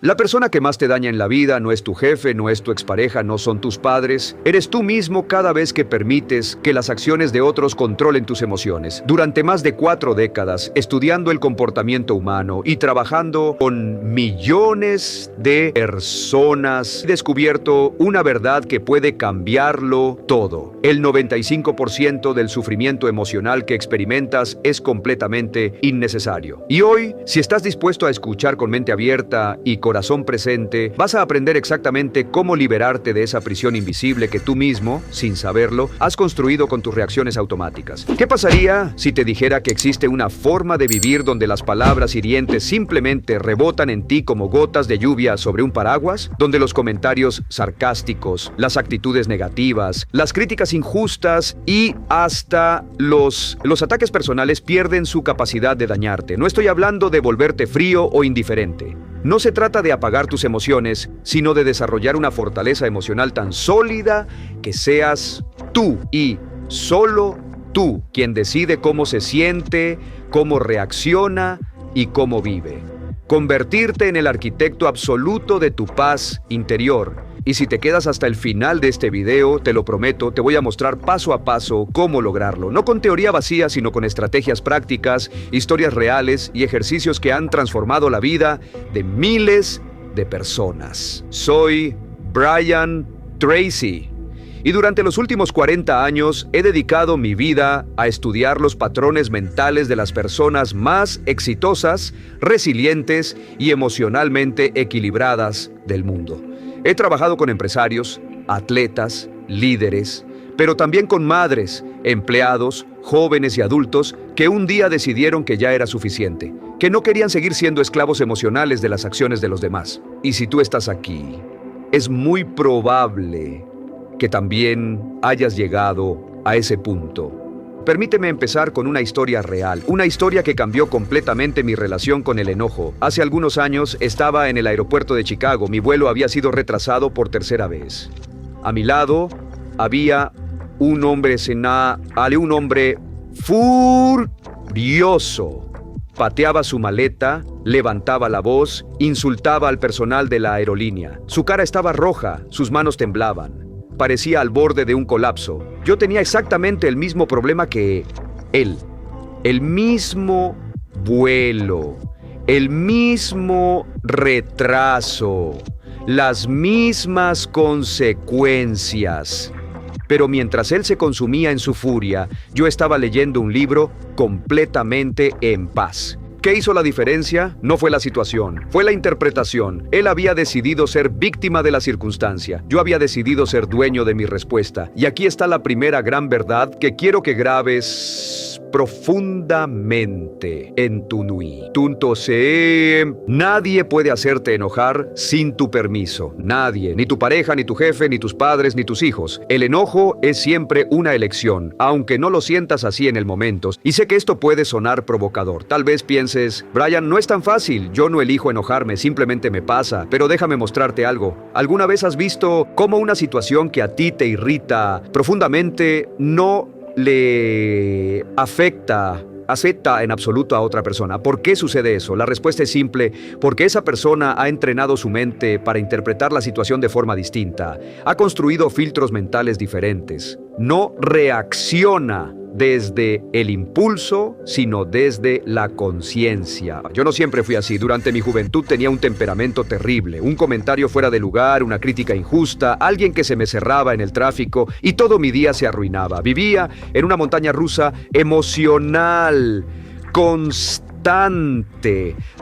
La persona que más te daña en la vida no es tu jefe, no es tu expareja, no son tus padres. Eres tú mismo cada vez que permites que las acciones de otros controlen tus emociones. Durante más de 4 décadas, estudiando el comportamiento humano y trabajando con millones de personas, he descubierto una verdad que puede cambiarlo todo. El 95% del sufrimiento emocional que experimentas es completamente innecesario. Y hoy, si estás dispuesto a escuchar con mente abierta y corazón presente, vas a aprender exactamente cómo liberarte de esa prisión invisible que tú mismo, sin saberlo, has construido con tus reacciones automáticas. ¿Qué pasaría si te dijera que existe una forma de vivir donde las palabras hirientes simplemente rebotan en ti como gotas de lluvia sobre un paraguas? Donde los comentarios sarcásticos, las actitudes negativas, las críticas injustas y hasta los ataques personales pierden su capacidad de dañarte. No estoy hablando de volverte frío o indiferente. No se trata de apagar tus emociones, sino de desarrollar una fortaleza emocional tan sólida que seas tú y solo tú quien decide cómo se siente, cómo reacciona y cómo vive. Convertirte en el arquitecto absoluto de tu paz interior. Y si te quedas hasta el final de este video, te lo prometo, te voy a mostrar paso a paso cómo lograrlo. No con teoría vacía, sino con estrategias prácticas, historias reales y ejercicios que han transformado la vida de miles de personas. Soy Brian Tracy. Y durante los últimos 40 años he dedicado mi vida a estudiar los patrones mentales de las personas más exitosas, resilientes y emocionalmente equilibradas del mundo. He trabajado con empresarios, atletas, líderes, pero también con madres, empleados, jóvenes y adultos que un día decidieron que ya era suficiente, que no querían seguir siendo esclavos emocionales de las acciones de los demás. Y si tú estás aquí, es muy probable que también hayas llegado a ese punto. Permíteme empezar con una historia real, una historia que cambió completamente mi relación con el enojo. Hace algunos años estaba en el aeropuerto de Chicago, mi vuelo había sido retrasado por tercera vez. A mi lado había un hombre furioso. Pateaba su maleta, levantaba la voz, insultaba al personal de la aerolínea. Su cara estaba roja, sus manos temblaban. Parecía al borde de un colapso. Yo tenía exactamente el mismo problema que él. El mismo vuelo, el mismo retraso, las mismas consecuencias. Pero mientras él se consumía en su furia, yo estaba leyendo un libro completamente en paz. ¿Qué hizo la diferencia? No fue la situación, fue la interpretación. Él había decidido ser víctima de la circunstancia. Yo había decidido ser dueño de mi respuesta. Y aquí está la primera gran verdad que quiero que grabes profundamente en tu nui. Nadie puede hacerte enojar sin tu permiso. Nadie, ni tu pareja, ni tu jefe, ni tus padres, ni tus hijos. El enojo es siempre una elección, aunque no lo sientas así en el momento. Y sé que esto puede sonar provocador. Tal vez pienses, Brian, no es tan fácil. Yo no elijo enojarme, simplemente me pasa. Pero déjame mostrarte algo. ¿Alguna vez has visto cómo una situación que a ti te irrita profundamente no le afecta en absoluto a otra persona? ¿Por qué sucede eso? La respuesta es simple, porque esa persona ha entrenado su mente para interpretar la situación de forma distinta. Ha construido filtros mentales diferentes. No reacciona desde el impulso, sino desde la conciencia. Yo no siempre fui así. Durante mi juventud tenía un temperamento terrible, un comentario fuera de lugar, una crítica injusta, alguien que se me cerraba en el tráfico y todo mi día se arruinaba. Vivía en una montaña rusa emocional, constante,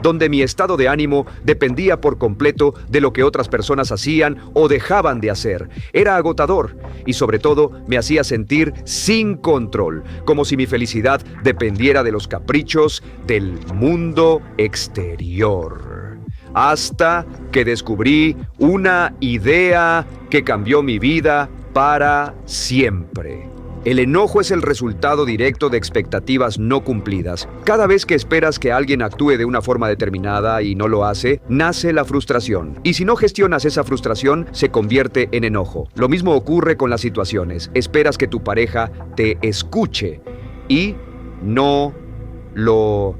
donde mi estado de ánimo dependía por completo de lo que otras personas hacían o dejaban de hacer. Era agotador y sobre todo me hacía sentir sin control, como si mi felicidad dependiera de los caprichos del mundo exterior. Hasta que descubrí una idea que cambió mi vida para siempre. El enojo es el resultado directo de expectativas no cumplidas. Cada vez que esperas que alguien actúe de una forma determinada y no lo hace, nace la frustración. Y si no gestionas esa frustración, se convierte en enojo. Lo mismo ocurre con las situaciones. Esperas que tu pareja te escuche y no lo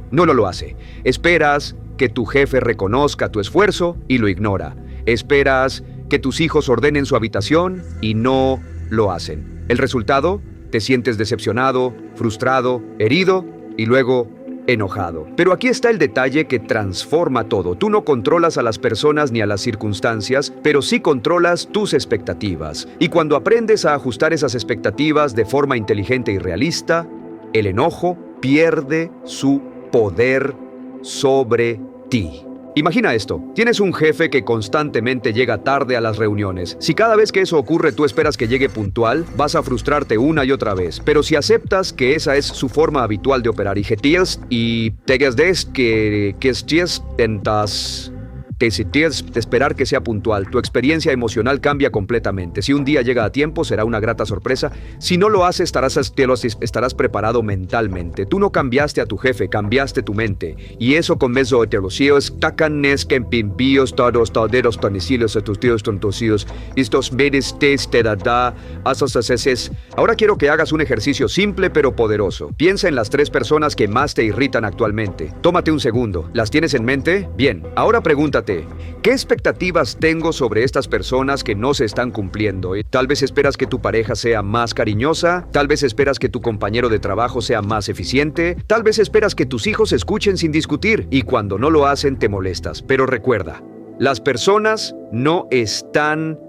hace. Esperas que tu jefe reconozca tu esfuerzo y lo ignora. Esperas que tus hijos ordenen su habitación y no lo hacen. El resultado, te sientes decepcionado, frustrado, herido y luego enojado. Pero aquí está el detalle que transforma todo. Tú no controlas a las personas ni a las circunstancias, pero sí controlas tus expectativas. Y cuando aprendes a ajustar esas expectativas de forma inteligente y realista, el enojo pierde su poder sobre ti. Imagina esto, tienes un jefe que constantemente llega tarde a las reuniones. Si cada vez que eso ocurre tú esperas que llegue puntual, vas a frustrarte una y otra vez. Pero si aceptas que esa es su forma habitual de operar y te decides de esperar que sea puntual, tu experiencia emocional cambia completamente. Si un día llega a tiempo, será una grata sorpresa. Si no lo haces, estarás preparado mentalmente. Tú no cambiaste a tu jefe, cambiaste tu mente. Y eso con meso de los tacanes que pimpios todos toderos tonecillos a tus tíos tontosios. Estos merestes te da asos. Ahora quiero que hagas un ejercicio simple pero poderoso. Piensa en las 3 personas que más te irritan actualmente. Tómate un segundo. ¿Las tienes en mente? Bien. Ahora pregúntate, ¿qué expectativas tengo sobre estas personas que no se están cumpliendo? Tal vez esperas que tu pareja sea más cariñosa, tal vez esperas que tu compañero de trabajo sea más eficiente, tal vez esperas que tus hijos escuchen sin discutir y cuando no lo hacen te molestas. Pero recuerda, las personas no están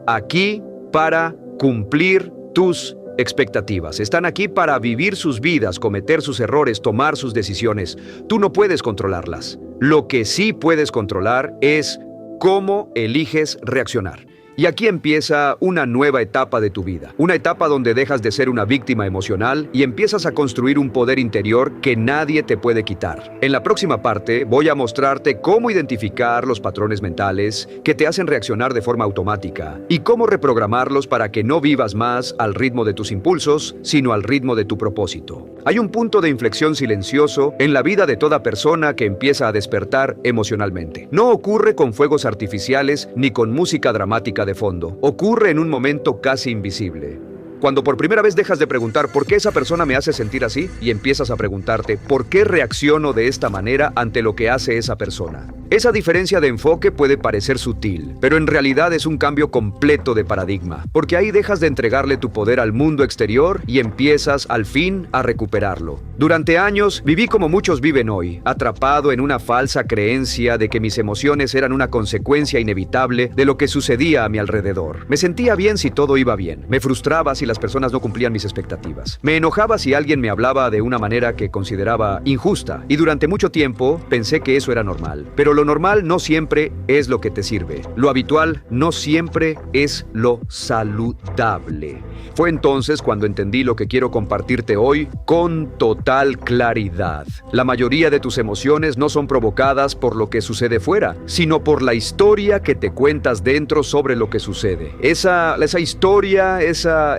aquí para cumplir tus expectativas. Están aquí para vivir sus vidas, cometer sus errores, tomar sus decisiones. Tú no puedes controlarlas. Lo que sí puedes controlar es cómo eliges reaccionar. Y aquí empieza una nueva etapa de tu vida. Una etapa donde dejas de ser una víctima emocional y empiezas a construir un poder interior que nadie te puede quitar. En la próxima parte voy a mostrarte cómo identificar los patrones mentales que te hacen reaccionar de forma automática y cómo reprogramarlos para que no vivas más al ritmo de tus impulsos, sino al ritmo de tu propósito. Hay un punto de inflexión silencioso en la vida de toda persona que empieza a despertar emocionalmente. No ocurre con fuegos artificiales ni con música dramática de fondo. Ocurre en un momento casi invisible. Cuando por primera vez dejas de preguntar ¿por qué esa persona me hace sentir así? Y empiezas a preguntarte ¿por qué reacciono de esta manera ante lo que hace esa persona? Esa diferencia de enfoque puede parecer sutil, pero en realidad es un cambio completo de paradigma, porque ahí dejas de entregarle tu poder al mundo exterior y empiezas al fin a recuperarlo. Durante años viví como muchos viven hoy, atrapado en una falsa creencia de que mis emociones eran una consecuencia inevitable de lo que sucedía a mi alrededor. Me sentía bien si todo iba bien, me frustraba si las personas no cumplían mis expectativas, me enojaba si alguien me hablaba de una manera que consideraba injusta, y durante mucho tiempo pensé que eso era normal. Pero lo normal no siempre es lo que te sirve. Lo habitual no siempre es lo saludable. Fue entonces cuando entendí lo que quiero compartirte hoy con total claridad. La mayoría de tus emociones no son provocadas por lo que sucede fuera, sino por la historia que te cuentas dentro sobre lo que sucede. Esa historia, esa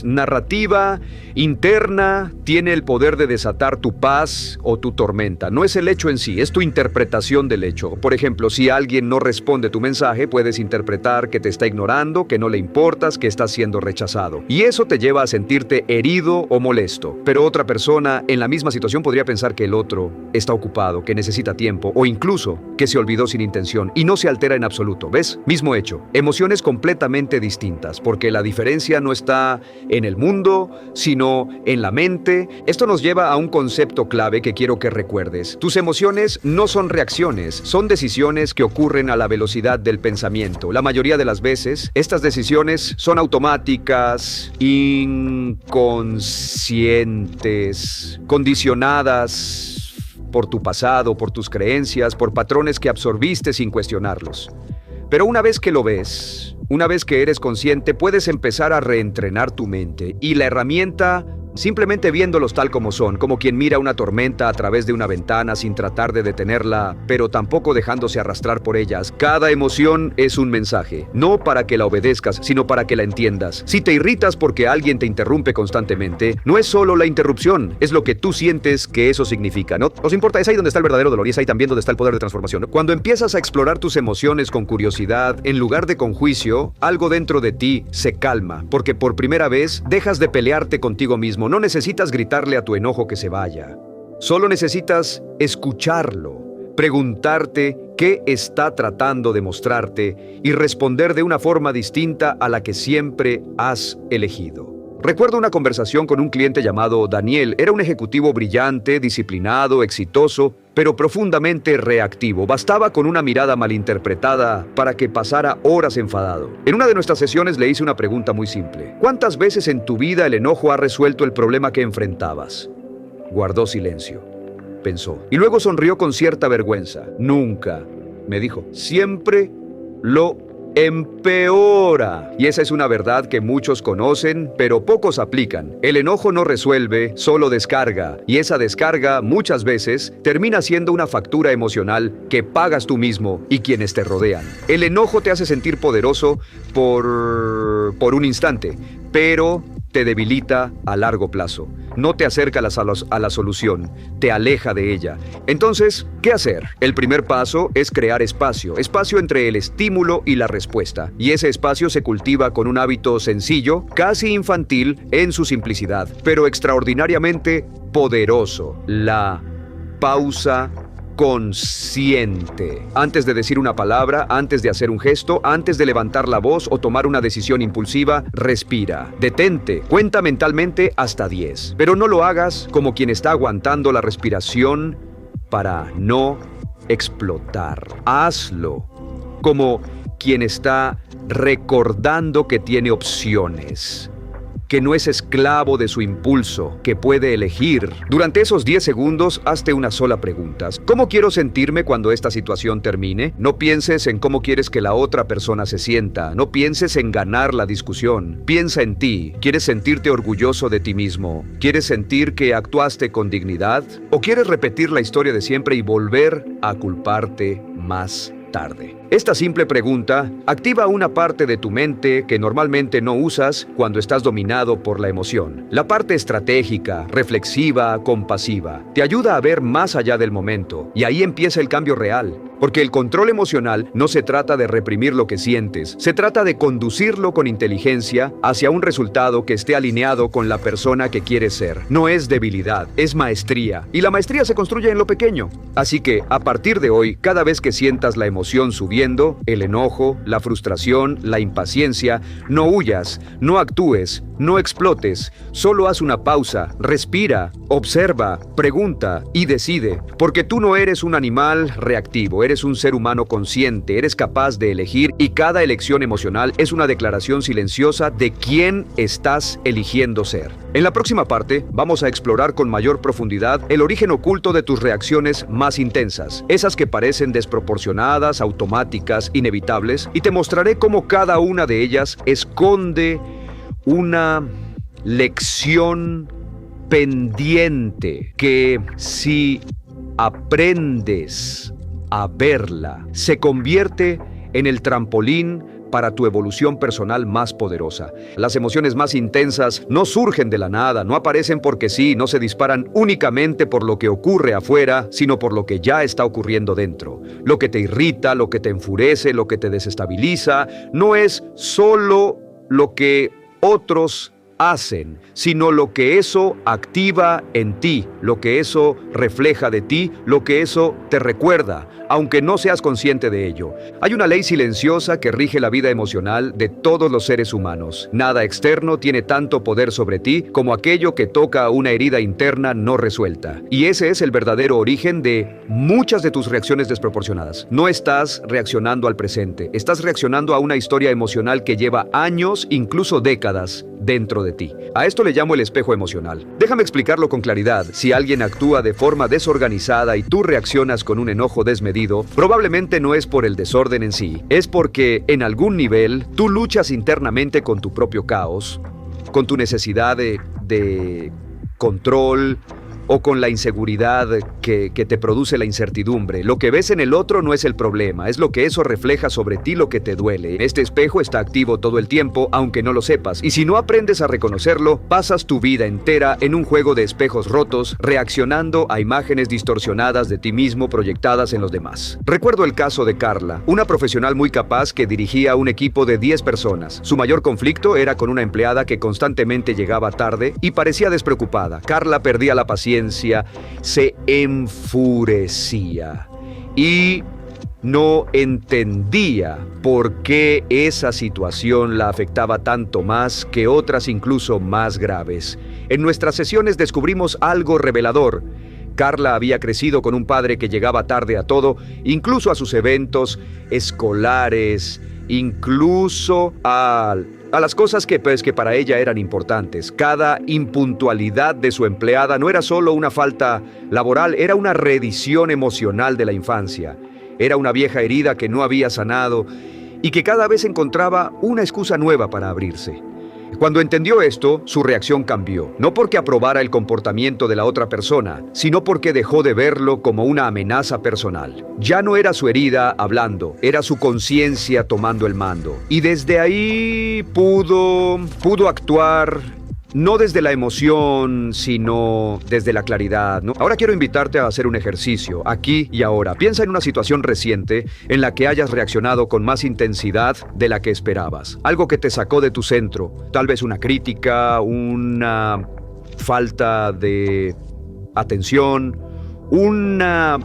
narrativa interna tiene el poder de desatar tu paz o tu tormenta. No es el hecho en sí, es tu interpretación del hecho. Por ejemplo, si alguien no responde tu mensaje, puedes interpretar que te está ignorando, que no le importas, que estás siendo rechazado. Y eso te lleva a sentirte herido o molesto. Pero otra persona en la misma situación podría pensar que el otro está ocupado, que necesita tiempo o incluso que se olvidó sin intención y no se altera en absoluto. ¿Ves? Mismo hecho. Emociones completamente distintas, porque la diferencia no está en el mundo, sino en la mente. Esto nos lleva a un concepto clave que quiero que recuerdes. Tus emociones no son reacciones, son decisiones que ocurren a la velocidad del pensamiento. La mayoría de las veces, estas decisiones son automáticas, inconscientes, condicionadas por tu pasado, por tus creencias, por patrones que absorbiste sin cuestionarlos. Pero una vez que lo ves, una vez que eres consciente, puedes empezar a reentrenar tu mente. Y la herramienta, simplemente viéndolos tal como son, como quien mira una tormenta a través de una ventana sin tratar de detenerla, pero tampoco dejándose arrastrar por ellas. Cada emoción es un mensaje, no para que la obedezcas, sino para que la entiendas. Si te irritas porque alguien te interrumpe constantemente, no es solo la interrupción, es lo que tú sientes que eso significa, ¿no? ¿Os importa? Es ahí donde está el verdadero dolor y es ahí también donde está el poder de transformación, ¿no? Cuando empiezas a explorar tus emociones con curiosidad, en lugar de con juicio, algo dentro de ti se calma, porque por primera vez dejas de pelearte contigo mismo. No necesitas gritarle a tu enojo que se vaya. Solo necesitas escucharlo, preguntarte qué está tratando de mostrarte y responder de una forma distinta a la que siempre has elegido. Recuerdo una conversación con un cliente llamado Daniel. Era un ejecutivo brillante, disciplinado, exitoso, pero profundamente reactivo. Bastaba con una mirada malinterpretada para que pasara horas enfadado. En una de nuestras sesiones le hice una pregunta muy simple. ¿Cuántas veces en tu vida el enojo ha resuelto el problema que enfrentabas? Guardó silencio. Pensó. Y luego sonrió con cierta vergüenza. Nunca, me dijo. Siempre lo empeora. Y esa es una verdad que muchos conocen, pero pocos aplican. El enojo no resuelve, solo descarga. Y esa descarga, muchas veces, termina siendo una factura emocional que pagas tú mismo y quienes te rodean. El enojo te hace sentir poderoso por un instante, pero te debilita a largo plazo. No te acerca a la solución, te aleja de ella. Entonces, ¿qué hacer? El primer paso es crear espacio entre el estímulo y la respuesta. Y ese espacio se cultiva con un hábito sencillo, casi infantil en su simplicidad, pero extraordinariamente poderoso: la pausa consciente. Antes de decir una palabra, antes de hacer un gesto, antes de levantar la voz o tomar una decisión impulsiva, respira, detente, cuenta mentalmente hasta 10. Pero no lo hagas como quien está aguantando la respiración para no explotar. Hazlo como quien está recordando que tiene opciones, que no es esclavo de su impulso, que puede elegir. Durante esos 10 segundos, hazte una sola pregunta. ¿Cómo quiero sentirme cuando esta situación termine? No pienses en cómo quieres que la otra persona se sienta. No pienses en ganar la discusión. Piensa en ti. ¿Quieres sentirte orgulloso de ti mismo? ¿Quieres sentir que actuaste con dignidad? ¿O quieres repetir la historia de siempre y volver a culparte más tarde? Esta simple pregunta activa una parte de tu mente que normalmente no usas cuando estás dominado por la emoción. La parte estratégica, reflexiva, compasiva. Te ayuda a ver más allá del momento. Y ahí empieza el cambio real. Porque el control emocional no se trata de reprimir lo que sientes. Se trata de conducirlo con inteligencia hacia un resultado que esté alineado con la persona que quieres ser. No es debilidad, es maestría. Y la maestría se construye en lo pequeño. Así que, a partir de hoy, cada vez que sientas la emoción subiendo, el enojo, la frustración, la impaciencia, no huyas, no actúes, no explotes, solo haz una pausa, respira, observa, pregunta y decide, porque tú no eres un animal reactivo, eres un ser humano consciente, eres capaz de elegir y cada elección emocional es una declaración silenciosa de quién estás eligiendo ser. En la próxima parte vamos a explorar con mayor profundidad el origen oculto de tus reacciones más intensas, esas que parecen desproporcionadas, automáticas, inevitables, y te mostraré cómo cada una de ellas esconde una lección pendiente que, si aprendes a verla, se convierte en el trampolín para tu evolución personal más poderosa. Las emociones más intensas no surgen de la nada, no aparecen porque sí, no se disparan únicamente por lo que ocurre afuera, sino por lo que ya está ocurriendo dentro. Lo que te irrita, lo que te enfurece, lo que te desestabiliza, no es solo lo que otros hacen, sino lo que eso activa en ti, lo que eso refleja de ti, lo que eso te recuerda, aunque no seas consciente de ello. Hay una ley silenciosa que rige la vida emocional de todos los seres humanos. Nada externo tiene tanto poder sobre ti como aquello que toca una herida interna no resuelta. Y ese es el verdadero origen de muchas de tus reacciones desproporcionadas. No estás reaccionando al presente, estás reaccionando a una historia emocional que lleva años, incluso décadas, dentro de ti. A esto le llamo el espejo emocional. Déjame explicarlo con claridad. Si alguien actúa de forma desorganizada y tú reaccionas con un enojo desmedido, probablemente no es por el desorden en sí, es porque en algún nivel tú luchas internamente con tu propio caos, con tu necesidad de control, o con la inseguridad que te produce la incertidumbre. Lo que ves en el otro no es el problema, es lo que eso refleja sobre ti, lo que te duele. Este espejo está activo todo el tiempo, aunque no lo sepas. Y si no aprendes a reconocerlo, pasas tu vida entera en un juego de espejos rotos, reaccionando a imágenes distorsionadas de ti mismo proyectadas en los demás. Recuerdo el caso de Carla, una profesional muy capaz que dirigía un equipo de 10 personas. Su mayor conflicto era con una empleada que constantemente llegaba tarde y parecía despreocupada. Carla perdía la paciencia conciencia se enfurecía y no entendía por qué esa situación la afectaba tanto más que otras incluso más graves. En nuestras sesiones descubrimos algo revelador. Carla había crecido con un padre que llegaba tarde a todo, incluso a sus eventos escolares, incluso a las cosas que para ella eran importantes. Cada impuntualidad de su empleada no era solo una falta laboral, era una reedición emocional de la infancia. Era una vieja herida que no había sanado y que cada vez encontraba una excusa nueva para abrirse. Cuando entendió esto, su reacción cambió. No porque aprobara el comportamiento de la otra persona, sino porque dejó de verlo como una amenaza personal. Ya no era su herida hablando, era su conciencia tomando el mando. Y desde ahí pudo actuar no desde la emoción, sino desde la claridad, ¿no? Ahora quiero invitarte a hacer un ejercicio, aquí y ahora. Piensa en una situación reciente en la que hayas reaccionado con más intensidad de la que esperabas. Algo que te sacó de tu centro. Tal vez una crítica, una falta de atención, una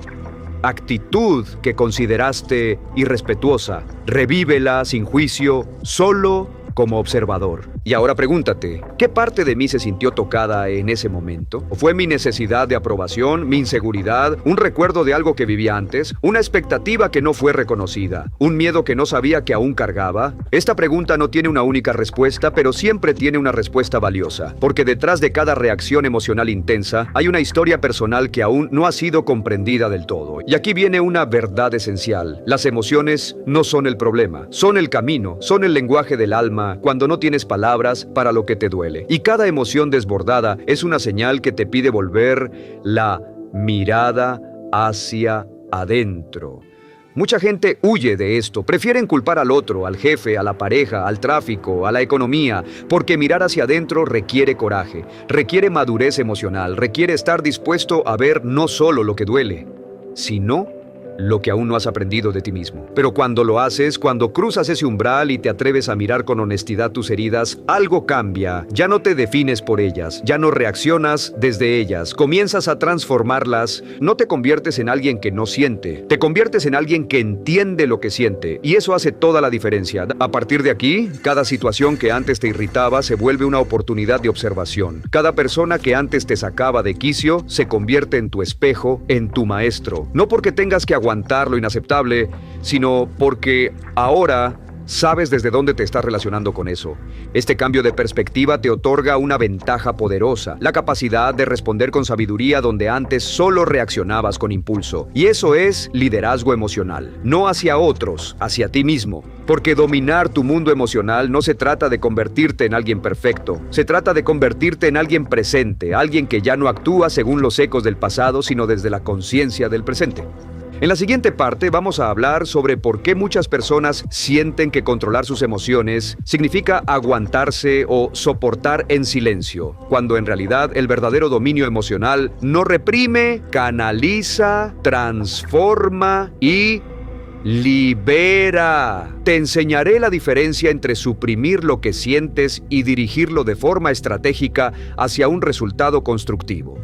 actitud que consideraste irrespetuosa. Revívela sin juicio, solo como observador. Y ahora pregúntate, ¿qué parte de mí se sintió tocada en ese momento? ¿O fue mi necesidad de aprobación, mi inseguridad, un recuerdo de algo que vivía antes, una expectativa que no fue reconocida, un miedo que no sabía que aún cargaba? Esta pregunta no tiene una única respuesta, pero siempre tiene una respuesta valiosa, porque detrás de cada reacción emocional intensa hay una historia personal que aún no ha sido comprendida del todo. Y aquí viene una verdad esencial. Las emociones no son el problema, son el camino, son el lenguaje del alma cuando no tienes palabras para lo que te duele. Y cada emoción desbordada es una señal que te pide volver la mirada hacia adentro. Mucha gente huye de esto, prefieren culpar al otro, al jefe, a la pareja, al tráfico, a la economía, porque mirar hacia adentro requiere coraje, requiere madurez emocional, requiere estar dispuesto a ver no solo lo que duele, sino lo que aún no has aprendido de ti mismo. Pero cuando lo haces, cuando cruzas ese umbral y te atreves a mirar con honestidad tus heridas, algo cambia. Ya no te defines por ellas, ya no reaccionas desde ellas, comienzas a transformarlas. No te conviertes en alguien que no siente, te conviertes en alguien que entiende lo que siente, y eso hace toda la diferencia. A partir de aquí, cada situación que antes te irritaba se vuelve una oportunidad de observación. Cada persona que antes te sacaba de quicio se convierte en tu espejo, en tu maestro. No porque tengas que aguantar lo inaceptable, sino porque ahora sabes desde dónde te estás relacionando con eso. Este cambio de perspectiva te otorga una ventaja poderosa, la capacidad de responder con sabiduría donde antes solo reaccionabas con impulso. Y eso es liderazgo emocional, no hacia otros, hacia ti mismo. Porque dominar tu mundo emocional no se trata de convertirte en alguien perfecto, se trata de convertirte en alguien presente, alguien que ya no actúa según los ecos del pasado, sino desde la conciencia del presente. En la siguiente parte vamos a hablar sobre por qué muchas personas sienten que controlar sus emociones significa aguantarse o soportar en silencio, cuando en realidad el verdadero dominio emocional no reprime, canaliza, transforma y libera. Te enseñaré la diferencia entre suprimir lo que sientes y dirigirlo de forma estratégica hacia un resultado constructivo.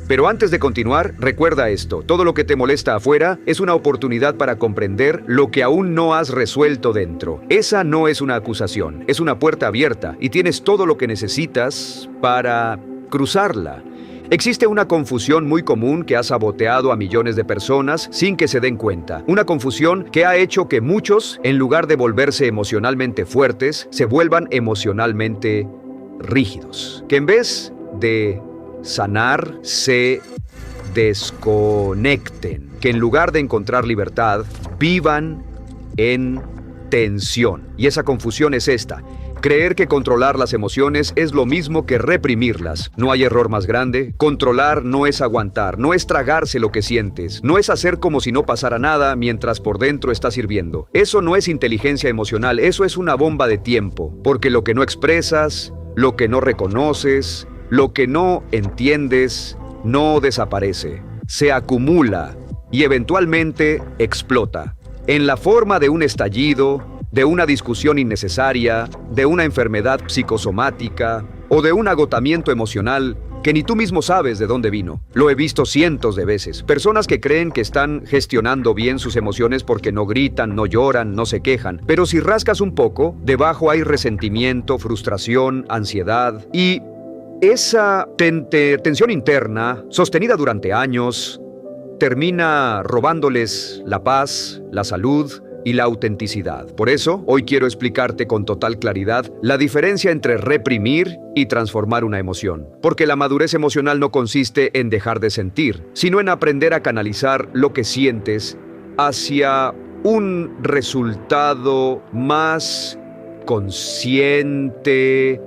Pero antes de continuar, recuerda esto: todo lo que te molesta afuera es una oportunidad para comprender lo que aún no has resuelto dentro. Esa no es una acusación, es una puerta abierta y tienes todo lo que necesitas para cruzarla. Existe una confusión muy común que ha saboteado a millones de personas sin que se den cuenta. Una confusión que ha hecho que muchos, en lugar de volverse emocionalmente fuertes, se vuelvan emocionalmente rígidos. Que en vez de sanar, se desconecten. Que en lugar de encontrar libertad, vivan en tensión. Y esa confusión es esta: creer que controlar las emociones es lo mismo que reprimirlas. No hay error más grande. Controlar no es aguantar, no es tragarse lo que sientes, no es hacer como si no pasara nada mientras por dentro estás hirviendo. Eso no es inteligencia emocional, eso es una bomba de tiempo. Porque lo que no expresas, lo que no reconoces, lo que no entiendes, no desaparece, se acumula y eventualmente explota. En la forma de un estallido, de una discusión innecesaria, de una enfermedad psicosomática o de un agotamiento emocional que ni tú mismo sabes de dónde vino. Lo he visto cientos de veces. Personas que creen que están gestionando bien sus emociones porque no gritan, no lloran, no se quejan. Pero si rascas un poco, debajo hay resentimiento, frustración, ansiedad y esa tensión interna, sostenida durante años, termina robándoles la paz, la salud y la autenticidad. Por eso, hoy quiero explicarte con total claridad la diferencia entre reprimir y transformar una emoción. Porque la madurez emocional no consiste en dejar de sentir, sino en aprender a canalizar lo que sientes hacia un resultado más consciente,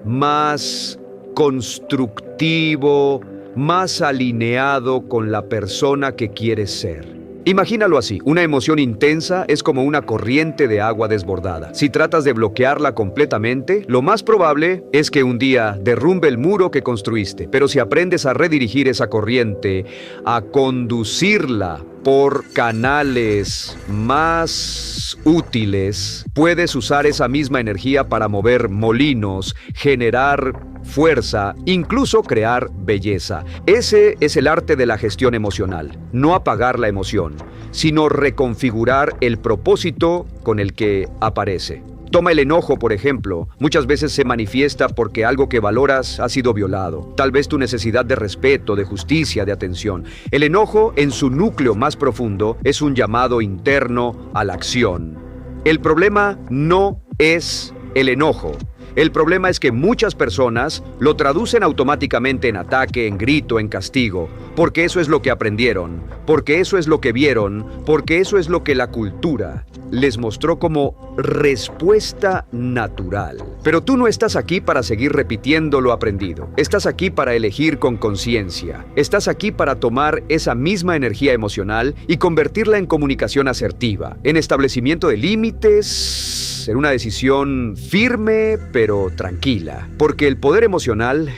más constructivo, más alineado con la persona que quieres ser. Imagínalo así, una emoción intensa es como una corriente de agua desbordada. Si tratas de bloquearla completamente, lo más probable es que un día derrumbe el muro que construiste. Pero si aprendes a redirigir esa corriente, a conducirla por canales más útiles, puedes usar esa misma energía para mover molinos, generar fuerza, incluso crear belleza. Ese es el arte de la gestión emocional. No apagar la emoción, sino reconfigurar el propósito con el que aparece. Toma el enojo, por ejemplo. Muchas veces se manifiesta porque algo que valoras ha sido violado. Tal vez tu necesidad de respeto, de justicia, de atención. El enojo, en su núcleo más profundo, es un llamado interno a la acción. El problema no es el enojo. El problema es que muchas personas lo traducen automáticamente en ataque, en grito, en castigo, porque eso es lo que aprendieron, porque eso es lo que vieron, porque eso es lo que la cultura les mostró como respuesta natural. Pero tú no estás aquí para seguir repitiendo lo aprendido. Estás aquí para elegir con conciencia. Estás aquí para tomar esa misma energía emocional y convertirla en comunicación asertiva, en establecimiento de límites, en una decisión firme pero tranquila. Porque el poder emocional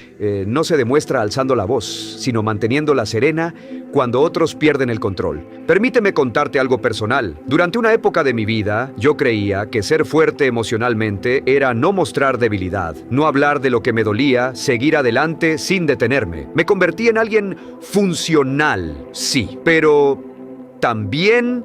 no se demuestra alzando la voz, sino manteniéndola serena cuando otros pierden el control. Permíteme contarte algo personal. Durante una época de mi vida, yo creía que ser fuerte emocionalmente era no mostrar debilidad, no hablar de lo que me dolía, seguir adelante sin detenerme. Me convertí en alguien funcional, sí, pero también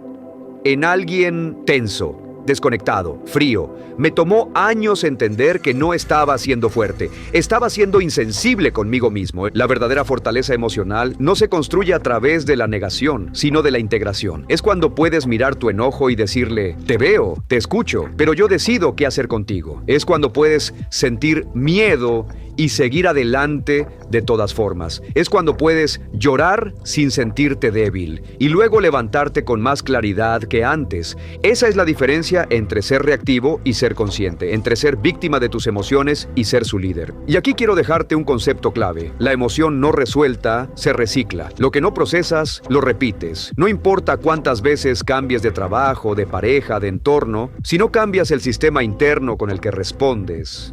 en alguien tenso, desconectado, frío. Me tomó años entender que no estaba siendo fuerte, estaba siendo insensible conmigo mismo. La verdadera fortaleza emocional no se construye a través de la negación, sino de la integración. Es cuando puedes mirar tu enojo y decirle, te veo, te escucho, pero yo decido qué hacer contigo. Es cuando puedes sentir miedo y seguir adelante de todas formas. Es cuando puedes llorar sin sentirte débil y luego levantarte con más claridad que antes. Esa es la diferencia entre ser reactivo y ser consciente, entre ser víctima de tus emociones y ser su líder. Y aquí quiero dejarte un concepto clave. La emoción no resuelta se recicla. Lo que no procesas, lo repites. No importa cuántas veces cambies de trabajo, de pareja, de entorno, si no cambias el sistema interno con el que respondes,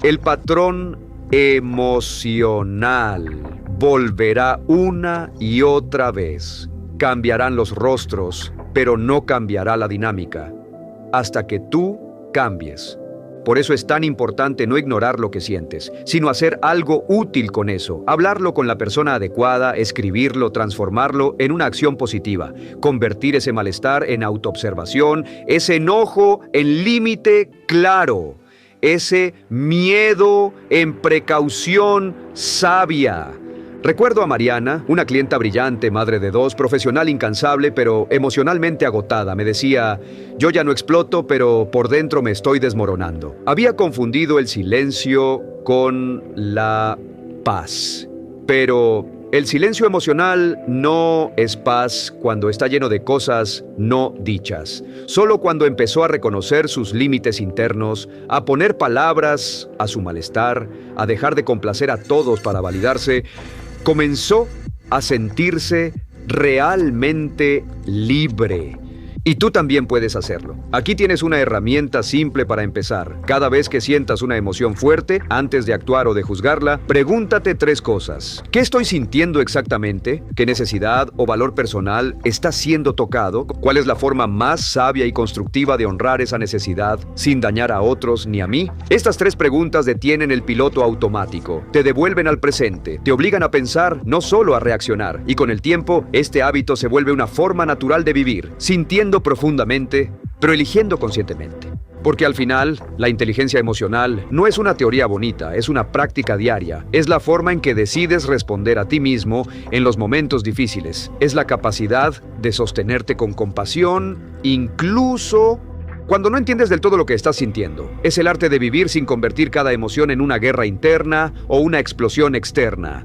el patrón emocional volverá una y otra vez. Cambiarán los rostros, pero no cambiará la dinámica hasta que tú cambies. Por eso es tan importante no ignorar lo que sientes, sino hacer algo útil con eso, hablarlo con la persona adecuada, escribirlo, transformarlo en una acción positiva, convertir ese malestar en autoobservación, ese enojo en límite claro, ese miedo en precaución sabia. Recuerdo a Mariana, una clienta brillante, madre de 2, profesional incansable, pero emocionalmente agotada. Me decía, yo ya no exploto, pero por dentro me estoy desmoronando. Había confundido el silencio con la paz. Pero el silencio emocional no es paz cuando está lleno de cosas no dichas. Solo cuando empezó a reconocer sus límites internos, a poner palabras a su malestar, a dejar de complacer a todos para validarse, comenzó a sentirse realmente libre. Y tú también puedes hacerlo. Aquí tienes una herramienta simple para empezar. Cada vez que sientas una emoción fuerte, antes de actuar o de juzgarla, pregúntate 3 cosas. ¿Qué estoy sintiendo exactamente? ¿Qué necesidad o valor personal está siendo tocado? ¿Cuál es la forma más sabia y constructiva de honrar esa necesidad sin dañar a otros ni a mí? Estas 3 preguntas detienen el piloto automático, te devuelven al presente, te obligan a pensar, no solo a reaccionar. Y con el tiempo, este hábito se vuelve una forma natural de vivir, sintiendo profundamente, pero eligiendo conscientemente. Porque al final, la inteligencia emocional no es una teoría bonita, es una práctica diaria. Es la forma en que decides responder a ti mismo en los momentos difíciles. Es la capacidad de sostenerte con compasión, incluso cuando no entiendes del todo lo que estás sintiendo. Es el arte de vivir sin convertir cada emoción en una guerra interna o una explosión externa.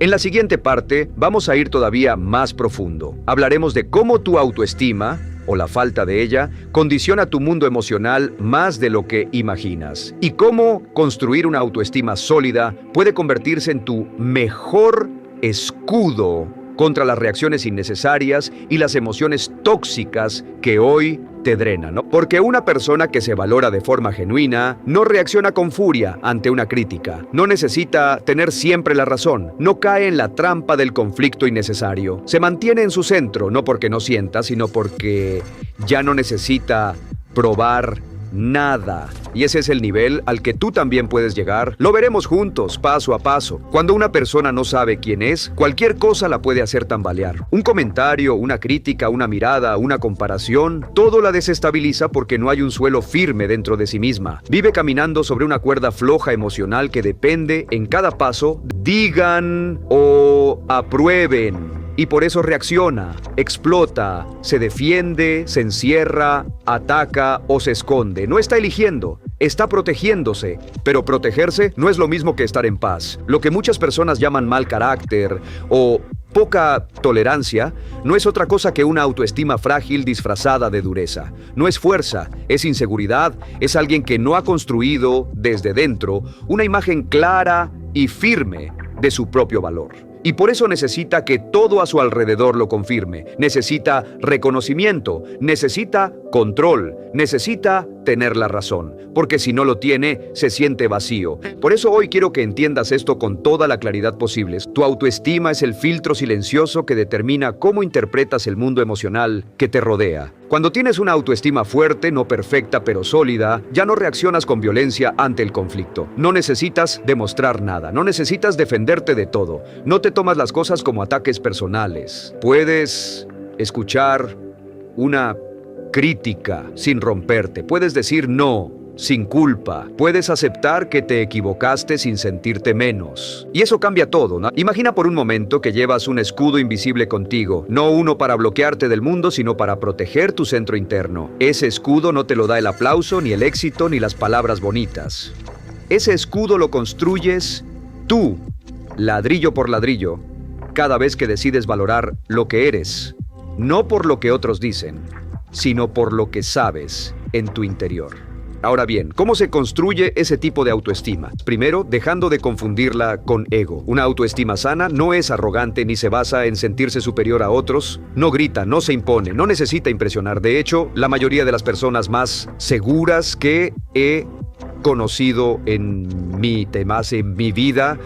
En la siguiente parte, vamos a ir todavía más profundo. Hablaremos de cómo tu autoestima, o la falta de ella, condiciona tu mundo emocional más de lo que imaginas. Y cómo construir una autoestima sólida puede convertirse en tu mejor escudo contra las reacciones innecesarias y las emociones tóxicas que hoy te drenan, ¿no? Porque una persona que se valora de forma genuina no reacciona con furia ante una crítica, no necesita tener siempre la razón, no cae en la trampa del conflicto innecesario, se mantiene en su centro, no porque no sienta, sino porque ya no necesita probar nada. Y ese es el nivel al que tú también puedes llegar. Lo veremos juntos, paso a paso. Cuando una persona no sabe quién es, cualquier cosa la puede hacer tambalear. Un comentario, una crítica, una mirada, una comparación, todo la desestabiliza porque no hay un suelo firme dentro de sí misma. Vive caminando sobre una cuerda floja emocional que depende en cada paso, digan o aprueben. Y por eso reacciona, explota, se defiende, se encierra, ataca o se esconde. No está eligiendo, está protegiéndose. Pero protegerse no es lo mismo que estar en paz. Lo que muchas personas llaman mal carácter o poca tolerancia no es otra cosa que una autoestima frágil disfrazada de dureza. No es fuerza, es inseguridad, es alguien que no ha construido desde dentro una imagen clara y firme de su propio valor. Y por eso necesita que todo a su alrededor lo confirme. Necesita reconocimiento, necesita control, necesita tener la razón. Porque si no lo tiene, se siente vacío. Por eso hoy quiero que entiendas esto con toda la claridad posible. Tu autoestima es el filtro silencioso que determina cómo interpretas el mundo emocional que te rodea. Cuando tienes una autoestima fuerte, no perfecta pero sólida, ya no reaccionas con violencia ante el conflicto. No necesitas demostrar nada, no necesitas defenderte de todo. No te tomas las cosas como ataques personales. Puedes escuchar una crítica sin romperte. Puedes decir no sin culpa. Puedes aceptar que te equivocaste sin sentirte menos. Y eso cambia todo, ¿no? Imagina por un momento que llevas un escudo invisible contigo. No uno para bloquearte del mundo, sino para proteger tu centro interno. Ese escudo no te lo da el aplauso, ni el éxito, ni las palabras bonitas. Ese escudo lo construyes tú, ladrillo por ladrillo, cada vez que decides valorar lo que eres. No por lo que otros dicen, sino por lo que sabes en tu interior. Ahora bien, ¿cómo se construye ese tipo de autoestima? Primero, dejando de confundirla con ego. Una autoestima sana no es arrogante ni se basa en sentirse superior a otros. No grita, no se impone, no necesita impresionar. De hecho, la mayoría de las personas más seguras que he conocido en mi vida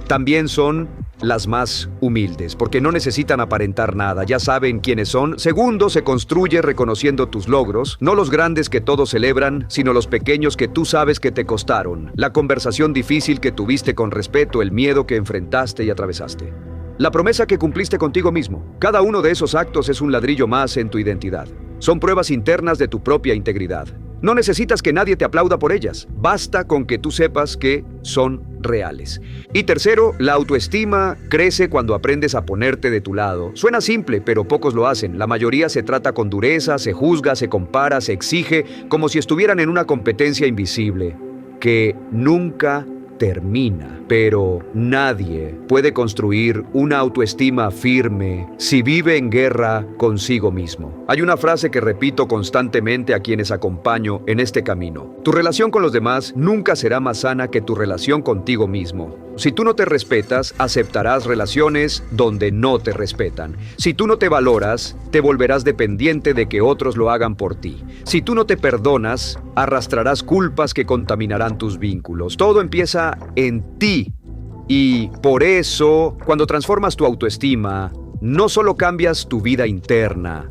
también son las más humildes, porque no necesitan aparentar nada, ya saben quiénes son. Segundo, se construye reconociendo tus logros, no los grandes que todos celebran, sino los pequeños que tú sabes que te costaron, la conversación difícil que tuviste con respeto, el miedo que enfrentaste y atravesaste, la promesa que cumpliste contigo mismo. Cada uno de esos actos es un ladrillo más en tu identidad. Son pruebas internas de tu propia integridad. No necesitas que nadie te aplauda por ellas. Basta con que tú sepas que son reales. Y tercero, la autoestima crece cuando aprendes a ponerte de tu lado. Suena simple, pero pocos lo hacen. La mayoría se trata con dureza, se juzga, se compara, se exige, como si estuvieran en una competencia invisible, que nunca termina. Pero nadie puede construir una autoestima firme si vive en guerra consigo mismo. Hay una frase que repito constantemente a quienes acompaño en este camino. Tu relación con los demás nunca será más sana que tu relación contigo mismo. Si tú no te respetas, aceptarás relaciones donde no te respetan. Si tú no te valoras, te volverás dependiente de que otros lo hagan por ti. Si tú no te perdonas, arrastrarás culpas que contaminarán tus vínculos. Todo empieza en ti. Y por eso, cuando transformas tu autoestima, no solo cambias tu vida interna,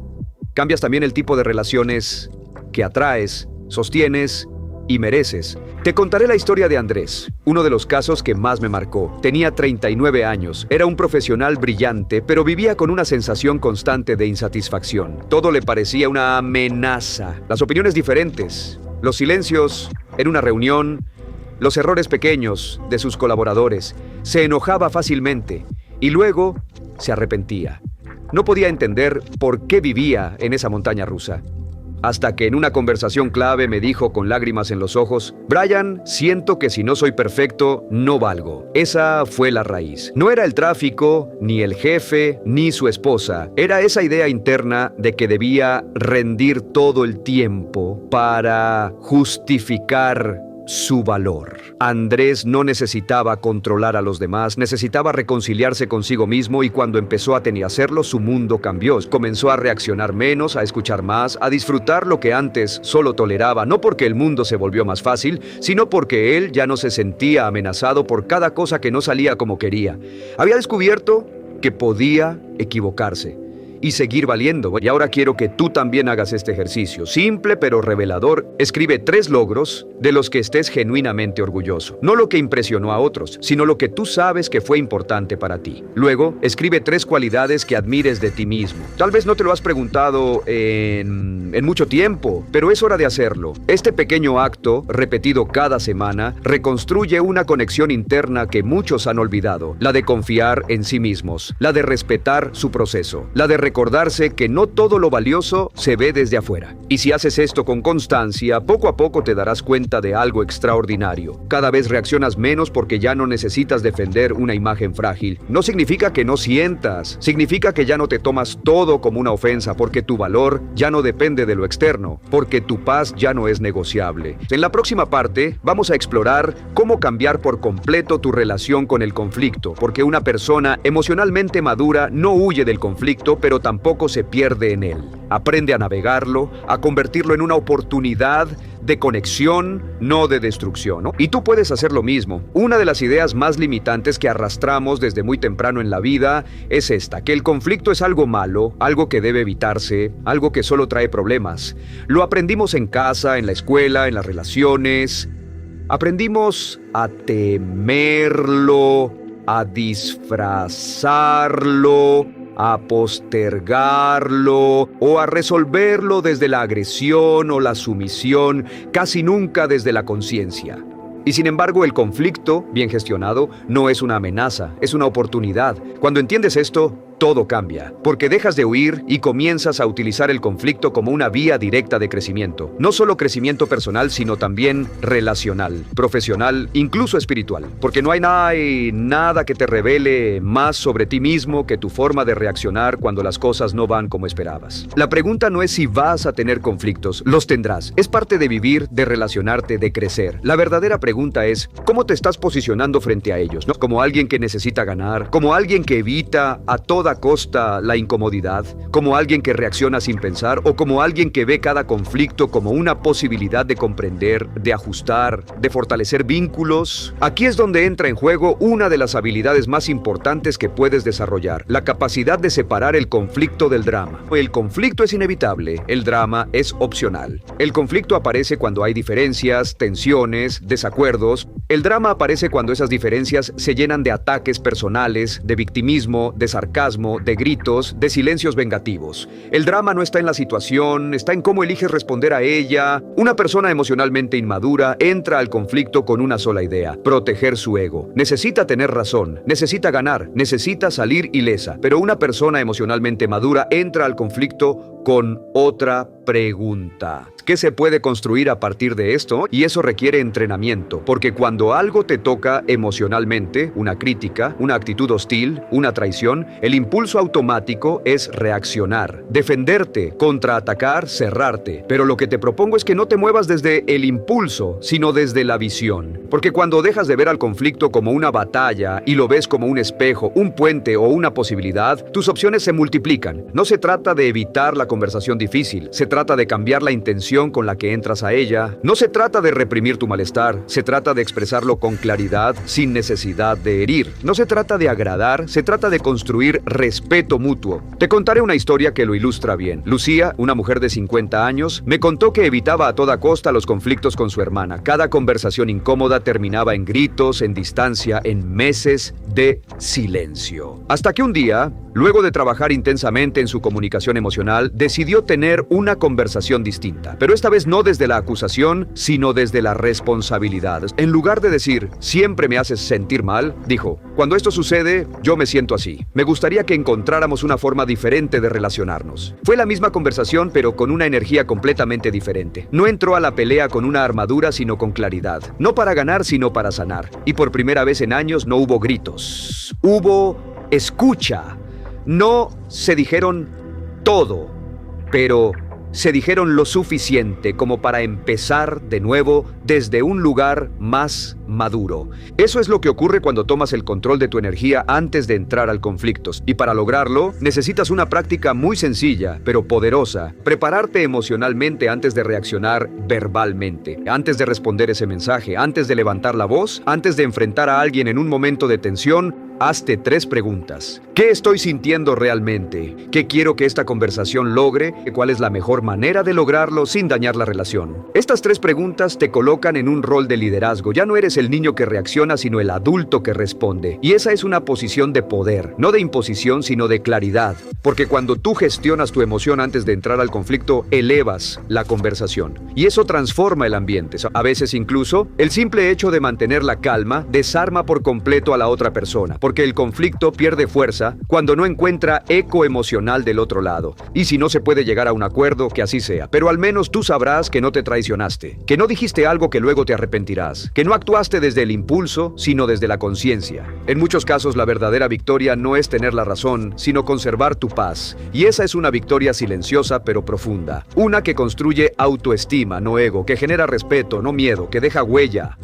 cambias también el tipo de relaciones que atraes, sostienes y mereces. Te contaré la historia de Andrés, uno de los casos que más me marcó. Tenía 39 años, era un profesional brillante, pero vivía con una sensación constante de insatisfacción. Todo le parecía una amenaza. Las opiniones diferentes, los silencios en una reunión, los errores pequeños de sus colaboradores. Se enojaba fácilmente y luego se arrepentía. No podía entender por qué vivía en esa montaña rusa. Hasta que en una conversación clave me dijo con lágrimas en los ojos: Brian, siento que si no soy perfecto, no valgo. Esa fue la raíz. No era el tráfico, ni el jefe, ni su esposa. Era esa idea interna de que debía rendir todo el tiempo para justificar su valor. Andrés no necesitaba controlar a los demás, necesitaba reconciliarse consigo mismo, y cuando empezó a hacerlo, su mundo cambió. Comenzó a reaccionar menos, a escuchar más, a disfrutar lo que antes solo toleraba, no porque el mundo se volvió más fácil, sino porque él ya no se sentía amenazado por cada cosa que no salía como quería. Había descubierto que podía equivocarse y seguir valiendo. Y ahora quiero que tú también hagas este ejercicio, simple pero revelador. Escribe 3 logros de los que estés genuinamente orgulloso. No lo que impresionó a otros, sino lo que tú sabes que fue importante para ti. Luego, escribe 3 cualidades que admires de ti mismo. Tal vez no te lo has preguntado en mucho tiempo, pero es hora de hacerlo. Este pequeño acto, repetido cada semana, reconstruye una conexión interna que muchos han olvidado. La de confiar en sí mismos, la de respetar su proceso, la de recordarse que no todo lo valioso se ve desde afuera. Y si haces esto con constancia, poco a poco te darás cuenta de algo extraordinario. Cada vez reaccionas menos porque ya no necesitas defender una imagen frágil. No significa que no sientas, significa que ya no te tomas todo como una ofensa, porque tu valor ya no depende de lo externo, porque tu paz ya no es negociable. En la próxima parte vamos a explorar cómo cambiar por completo tu relación con el conflicto, porque una persona emocionalmente madura no huye del conflicto, pero tampoco se pierde en él. Aprende a navegarlo, a convertirlo en una oportunidad de conexión, no de destrucción, ¿no? Y tú puedes hacer lo mismo. Una de las ideas más limitantes que arrastramos desde muy temprano en la vida es esta: que el conflicto es algo malo, algo que debe evitarse, algo que solo trae problemas. Lo aprendimos en casa, en la escuela, en las relaciones. Aprendimos a temerlo, a disfrazarlo, a postergarlo o a resolverlo desde la agresión o la sumisión, casi nunca desde la conciencia. Y sin embargo, el conflicto, bien gestionado, no es una amenaza, es una oportunidad. Cuando entiendes esto, todo cambia, porque dejas de huir y comienzas a utilizar el conflicto como una vía directa de crecimiento. No solo crecimiento personal, sino también relacional, profesional, incluso espiritual. Porque no hay nada que te revele más sobre ti mismo que tu forma de reaccionar cuando las cosas no van como esperabas. La pregunta no es si vas a tener conflictos, los tendrás. Es parte de vivir, de relacionarte, de crecer. La verdadera pregunta es: ¿cómo te estás posicionando frente a ellos? ¿No? ¿Como alguien que necesita ganar? ¿Como alguien que evita a toda costa la incomodidad? ¿Como alguien que reacciona sin pensar? ¿O como alguien que ve cada conflicto como una posibilidad de comprender, de ajustar, de fortalecer vínculos? Aquí es donde entra en juego una de las habilidades más importantes que puedes desarrollar: la capacidad de separar el conflicto del drama. El conflicto es inevitable, el drama es opcional. El conflicto aparece cuando hay diferencias, tensiones, desacuerdos. El drama aparece cuando esas diferencias se llenan de ataques personales, de victimismo, de sarcasmo, de gritos, de silencios vengativos. El drama no está en la situación, está en cómo eliges responder a ella. Una persona emocionalmente inmadura entra al conflicto con una sola idea: proteger su ego. Necesita tener razón, necesita ganar, necesita salir ilesa. Pero una persona emocionalmente madura entra al conflicto con otra pregunta: ¿qué se puede construir a partir de esto? Y eso requiere entrenamiento, porque cuando algo te toca emocionalmente, una crítica, una actitud hostil, una traición, el impulso automático es reaccionar, defenderte, contraatacar, cerrarte. Pero lo que te propongo es que no te muevas desde el impulso, sino desde la visión. Porque cuando dejas de ver al conflicto como una batalla y lo ves como un espejo, un puente o una posibilidad, tus opciones se multiplican. No se trata de evitar la conversación difícil, se trata de cambiar la intención con la que entras a ella. No se trata de reprimir tu malestar, se trata de expresarlo con claridad, sin necesidad de herir. No se trata de agradar, se trata de construir respeto mutuo. Te contaré una historia que lo ilustra bien. Lucía, una mujer de 50 años, me contó que evitaba a toda costa los conflictos con su hermana. Cada conversación incómoda terminaba en gritos, en distancia, en meses de silencio. Hasta que un día, luego de trabajar intensamente en su comunicación emocional, decidió tener una conversación distinta. Pero esta vez no desde la acusación, sino desde la responsabilidad. En lugar de decir, siempre me haces sentir mal, dijo, cuando esto sucede, yo me siento así. Me gustaría que encontráramos una forma diferente de relacionarnos. Fue la misma conversación, pero con una energía completamente diferente. No entró a la pelea con una armadura, sino con claridad. No para ganar, sino para sanar. Y por primera vez en años no hubo gritos. Hubo escucha. No se dijeron todo, pero se dijeron lo suficiente como para empezar de nuevo desde un lugar más maduro. Eso es lo que ocurre cuando tomas el control de tu energía antes de entrar al conflicto. Y para lograrlo, necesitas una práctica muy sencilla, pero poderosa. Prepararte emocionalmente antes de reaccionar verbalmente, antes de responder ese mensaje, antes de levantar la voz, antes de enfrentar a alguien en un momento de tensión. Hazte 3 preguntas. ¿Qué estoy sintiendo realmente? ¿Qué quiero que esta conversación logre? ¿Cuál es la mejor manera de lograrlo sin dañar la relación? Estas 3 preguntas te colocan en un rol de liderazgo. Ya no eres el niño que reacciona, sino el adulto que responde. Y esa es una posición de poder, no de imposición, sino de claridad. Porque cuando tú gestionas tu emoción antes de entrar al conflicto, elevas la conversación. Y eso transforma el ambiente. A veces incluso, el simple hecho de mantener la calma desarma por completo a la otra persona. Porque el conflicto pierde fuerza cuando no encuentra eco emocional del otro lado. Y si no se puede llegar a un acuerdo, que así sea. Pero al menos tú sabrás que no te traicionaste, que no dijiste algo que luego te arrepentirás, que no actuaste desde el impulso, sino desde la conciencia. En muchos casos la verdadera victoria no es tener la razón, sino conservar tu paz. Y esa es una victoria silenciosa pero profunda. Una que construye autoestima, no ego, que genera respeto, no miedo, que deja huella,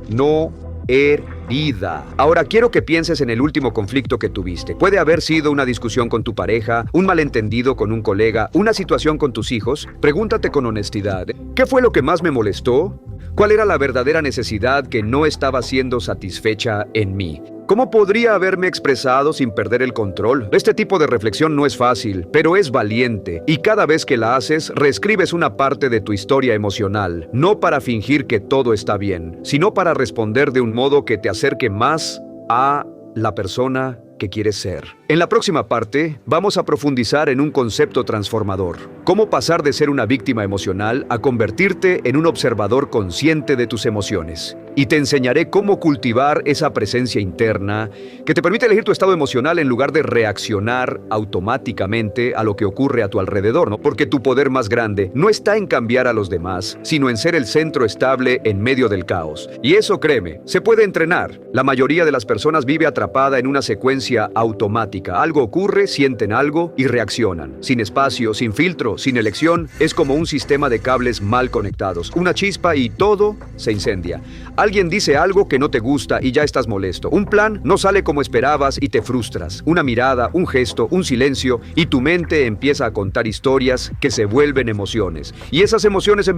no herida. Ahora quiero que pienses en el último conflicto que tuviste. Puede haber sido una discusión con tu pareja, un malentendido con un colega, una situación con tus hijos. Pregúntate con honestidad, ¿qué fue lo que más me molestó? ¿Cuál era la verdadera necesidad que no estaba siendo satisfecha en mí? ¿Cómo podría haberme expresado sin perder el control? Este tipo de reflexión no es fácil, pero es valiente. Y cada vez que la haces, reescribes una parte de tu historia emocional. No para fingir que todo está bien, sino para responder de un modo que te acerque más a la persona que quieres ser. En la próxima parte, vamos a profundizar en un concepto transformador. Cómo pasar de ser una víctima emocional a convertirte en un observador consciente de tus emociones. Y te enseñaré cómo cultivar esa presencia interna que te permite elegir tu estado emocional en lugar de reaccionar automáticamente a lo que ocurre a tu alrededor, ¿no? Porque tu poder más grande no está en cambiar a los demás, sino en ser el centro estable en medio del caos. Y eso, créeme, se puede entrenar. La mayoría de las personas vive atrapada en una secuencia automática. Algo ocurre, sienten algo y reaccionan. Sin espacio, sin filtro, sin elección. Es como un sistema de cables mal conectados. Una chispa y todo se incendia. Alguien dice algo que no te gusta y ya estás molesto. Un plan no sale como esperabas y te frustras. Una mirada, un gesto, un silencio y tu mente empieza a contar historias que se vuelven emociones. Y esas emociones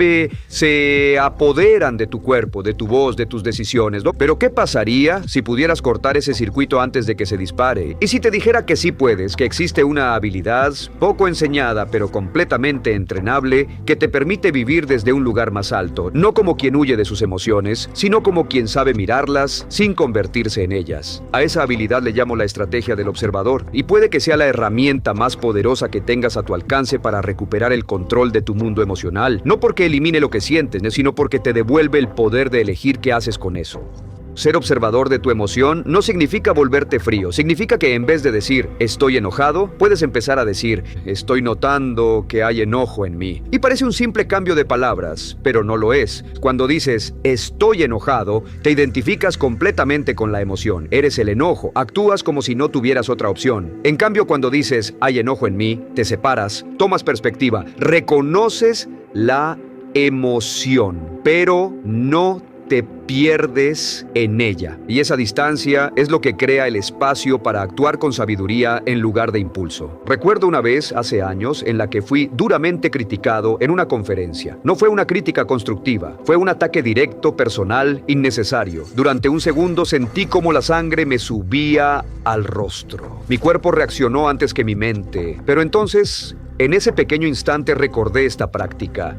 se apoderan de tu cuerpo, de tu voz, de tus decisiones, ¿no? Pero ¿qué pasaría si pudieras cortar ese circuito antes de que se dispare? Y si te dijera que sí puedes, que existe una habilidad poco enseñada pero completamente entrenable que te permite vivir desde un lugar más alto, no como quien huye de sus emociones, sino como quien sabe mirarlas sin convertirse en ellas. A esa habilidad le llamo la estrategia del observador, y puede que sea la herramienta más poderosa que tengas a tu alcance para recuperar el control de tu mundo emocional, no porque elimine lo que sientes, sino porque te devuelve el poder de elegir qué haces con eso. Ser observador de tu emoción no significa volverte frío. Significa que en vez de decir estoy enojado, puedes empezar a decir estoy notando que hay enojo en mí. Y parece un simple cambio de palabras, pero no lo es. Cuando dices estoy enojado, te identificas completamente con la emoción. Eres el enojo. Actúas como si no tuvieras otra opción. En cambio, cuando dices hay enojo en mí, te separas, tomas perspectiva, reconoces la emoción, pero no te pierdes en ella. Y esa distancia es lo que crea el espacio para actuar con sabiduría en lugar de impulso. Recuerdo una vez, hace años, en la que fui duramente criticado en una conferencia. No fue una crítica constructiva, fue un ataque directo, personal, innecesario. Durante un segundo sentí como la sangre me subía al rostro. Mi cuerpo reaccionó antes que mi mente. Pero entonces, en ese pequeño instante recordé esta práctica.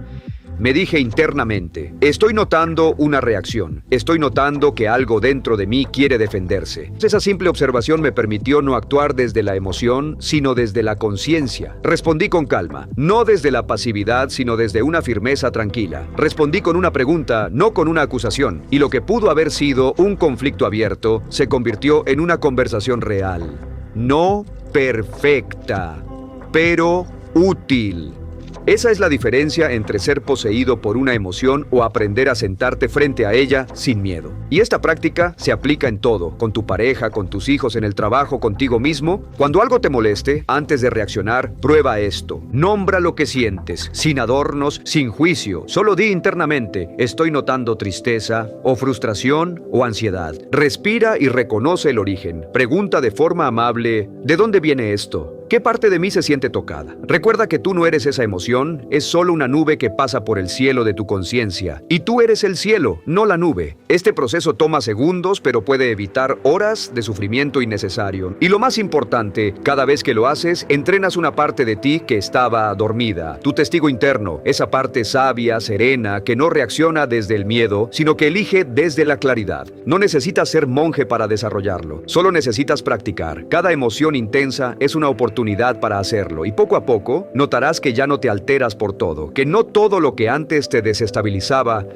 Me dije internamente, estoy notando una reacción, estoy notando que algo dentro de mí quiere defenderse. Esa simple observación me permitió no actuar desde la emoción, sino desde la conciencia. Respondí con calma, no desde la pasividad, sino desde una firmeza tranquila. Respondí con una pregunta, no con una acusación, y lo que pudo haber sido un conflicto abierto se convirtió en una conversación real. No perfecta, pero útil. Esa es la diferencia entre ser poseído por una emoción o aprender a sentarte frente a ella sin miedo. Y esta práctica se aplica en todo, con tu pareja, con tus hijos, en el trabajo, contigo mismo. Cuando algo te moleste, antes de reaccionar, prueba esto. Nombra lo que sientes, sin adornos, sin juicio. Solo di internamente, estoy notando tristeza, o frustración, o ansiedad. Respira y reconoce el origen. Pregunta de forma amable, ¿de dónde viene esto? ¿Qué parte de mí se siente tocada? Recuerda que tú no eres esa emoción, es solo una nube que pasa por el cielo de tu conciencia. Y tú eres el cielo, no la nube. Este proceso toma segundos, pero puede evitar horas de sufrimiento innecesario. Y lo más importante, cada vez que lo haces, entrenas una parte de ti que estaba dormida. Tu testigo interno, esa parte sabia, serena, que no reacciona desde el miedo, sino que elige desde la claridad. No necesitas ser monje para desarrollarlo, solo necesitas practicar. Cada emoción intensa es una oportunidad para hacerlo, y poco a poco notarás que ya no te alteras por todo, que no todo lo que antes te desestabilizaba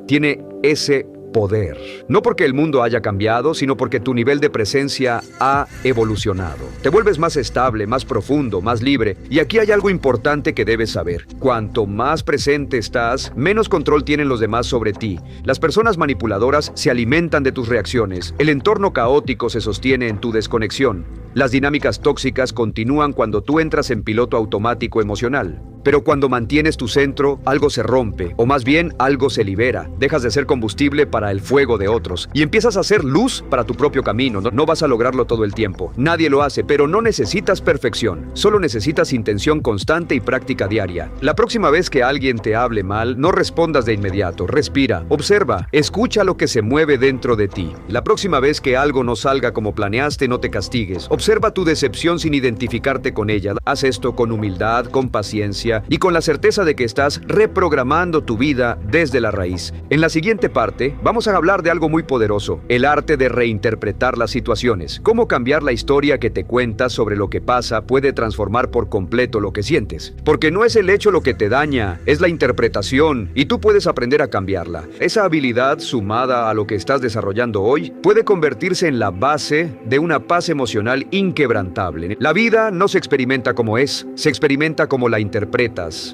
tiene ese poder. No porque el mundo haya cambiado, sino porque tu nivel de presencia ha evolucionado. Te vuelves más estable, más profundo, más libre. Y aquí hay algo importante que debes saber. Cuanto más presente estás, menos control tienen los demás sobre ti. Las personas manipuladoras se alimentan de tus reacciones. El entorno caótico se sostiene en tu desconexión. Las dinámicas tóxicas continúan cuando tú entras en piloto automático emocional. Pero cuando mantienes tu centro, algo se rompe, o más bien algo se libera. Dejas de ser combustible para el fuego de otros y empiezas a hacer luz para tu propio camino. No vas a lograrlo todo el tiempo. Nadie lo hace, pero no necesitas perfección. Solo necesitas intención constante y práctica diaria. La próxima vez que alguien te hable mal, no respondas de inmediato. Respira, observa, escucha lo que se mueve dentro de ti. La próxima vez que algo no salga como planeaste, no te castigues. Observa tu decepción sin identificarte con ella. Haz esto con humildad, con paciencia y con la certeza de que estás reprogramando tu vida desde la raíz. En la siguiente parte, vamos a hablar de algo muy poderoso, el arte de reinterpretar las situaciones. Cómo cambiar la historia que te cuentas sobre lo que pasa puede transformar por completo lo que sientes. Porque no es el hecho lo que te daña, es la interpretación, y tú puedes aprender a cambiarla. Esa habilidad, sumada a lo que estás desarrollando hoy, puede convertirse en la base de una paz emocional inquebrantable. La vida no se experimenta como es, se experimenta como la interpretas.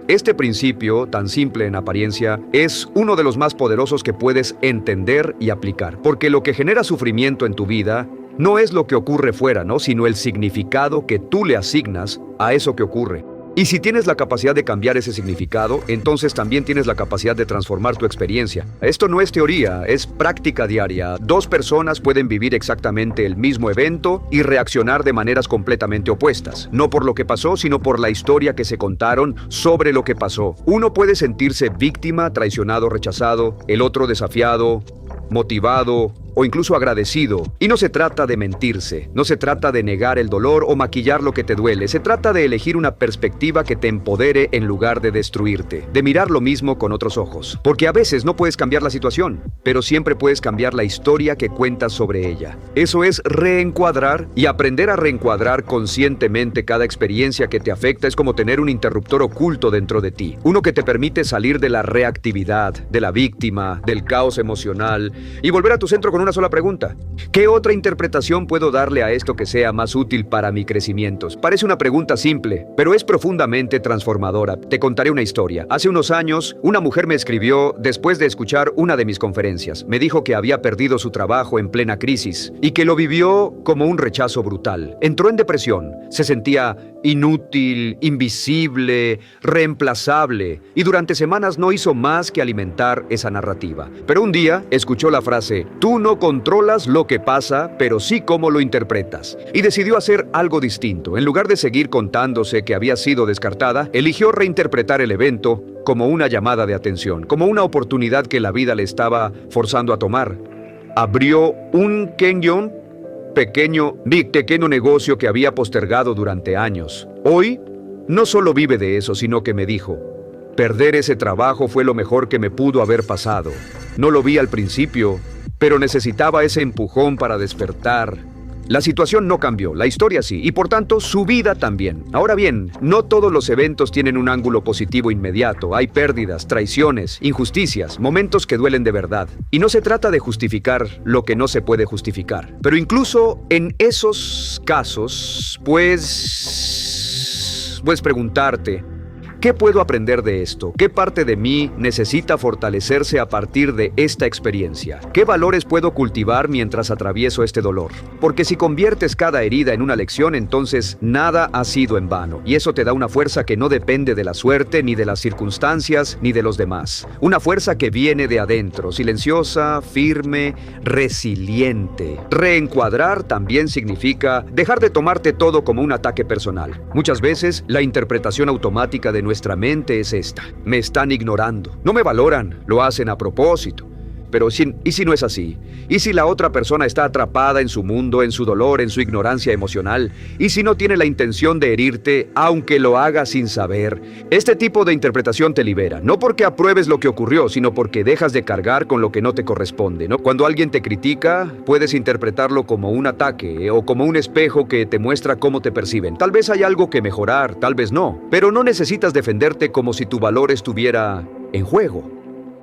Este principio, tan simple en apariencia, es uno de los más poderosos que puedes entender y aplicar. Porque lo que genera sufrimiento en tu vida no es lo que ocurre fuera, ¿no? Sino el significado que tú le asignas a eso que ocurre. Y si tienes la capacidad de cambiar ese significado, entonces también tienes la capacidad de transformar tu experiencia. Esto no es teoría, es práctica diaria. Dos personas pueden vivir exactamente el mismo evento y reaccionar de maneras completamente opuestas. No por lo que pasó, sino por la historia que se contaron sobre lo que pasó. Uno puede sentirse víctima, traicionado, rechazado, el otro desafiado, motivado o incluso agradecido. Y no se trata de mentirse, no se trata de negar el dolor o maquillar lo que te duele, se trata de elegir una perspectiva que te empodere en lugar de destruirte, de mirar lo mismo con otros ojos. Porque a veces no puedes cambiar la situación, pero siempre puedes cambiar la historia que cuentas sobre ella. Eso es reencuadrar, y aprender a reencuadrar conscientemente cada experiencia que te afecta es como tener un interruptor oculto dentro de ti, uno que te permite salir de la reactividad, de la víctima, del caos emocional y volver a tu centro con una una sola pregunta. ¿Qué otra interpretación puedo darle a esto que sea más útil para mi crecimiento? Parece una pregunta simple, pero es profundamente transformadora. Te contaré una historia. Hace unos años, una mujer me escribió después de escuchar una de mis conferencias. Me dijo que había perdido su trabajo en plena crisis y que lo vivió como un rechazo brutal. Entró en depresión, se sentía inútil, invisible, reemplazable, y durante semanas no hizo más que alimentar esa narrativa. Pero un día escuchó la frase: tú no controlas lo que pasa, pero sí cómo lo interpretas. Y decidió hacer algo distinto. En lugar de seguir contándose que había sido descartada, eligió reinterpretar el evento como una llamada de atención, como una oportunidad que la vida le estaba forzando a tomar. Abrió un pequeño negocio que había postergado durante años. Hoy, no solo vive de eso, sino que me dijo: perder ese trabajo fue lo mejor que me pudo haber pasado. No lo vi al principio, pero necesitaba ese empujón para despertar. La situación no cambió, la historia sí, y por tanto su vida también. Ahora bien, no todos los eventos tienen un ángulo positivo inmediato. Hay pérdidas, traiciones, injusticias, momentos que duelen de verdad. Y no se trata de justificar lo que no se puede justificar. Pero incluso en esos casos, pues preguntarte: ¿qué puedo aprender de esto? ¿Qué parte de mí necesita fortalecerse a partir de esta experiencia? ¿Qué valores puedo cultivar mientras atravieso este dolor? Porque si conviertes cada herida en una lección, entonces nada ha sido en vano. Y eso te da una fuerza que no depende de la suerte, ni de las circunstancias, ni de los demás. Una fuerza que viene de adentro, silenciosa, firme, resiliente. Reencuadrar también significa dejar de tomarte todo como un ataque personal. Muchas veces, la interpretación automática de nuestra mente es esta: me están ignorando, no me valoran, lo hacen a propósito. Pero ¿y si no es así? ¿Y si la otra persona está atrapada en su mundo, en su dolor, en su ignorancia emocional? ¿Y si no tiene la intención de herirte, aunque lo haga sin saber? Este tipo de interpretación te libera, no porque apruebes lo que ocurrió, sino porque dejas de cargar con lo que no te corresponde, ¿no? Cuando alguien te critica, puedes interpretarlo como un ataque, o como un espejo que te muestra cómo te perciben. Tal vez hay algo que mejorar, tal vez no, pero no necesitas defenderte como si tu valor estuviera en juego.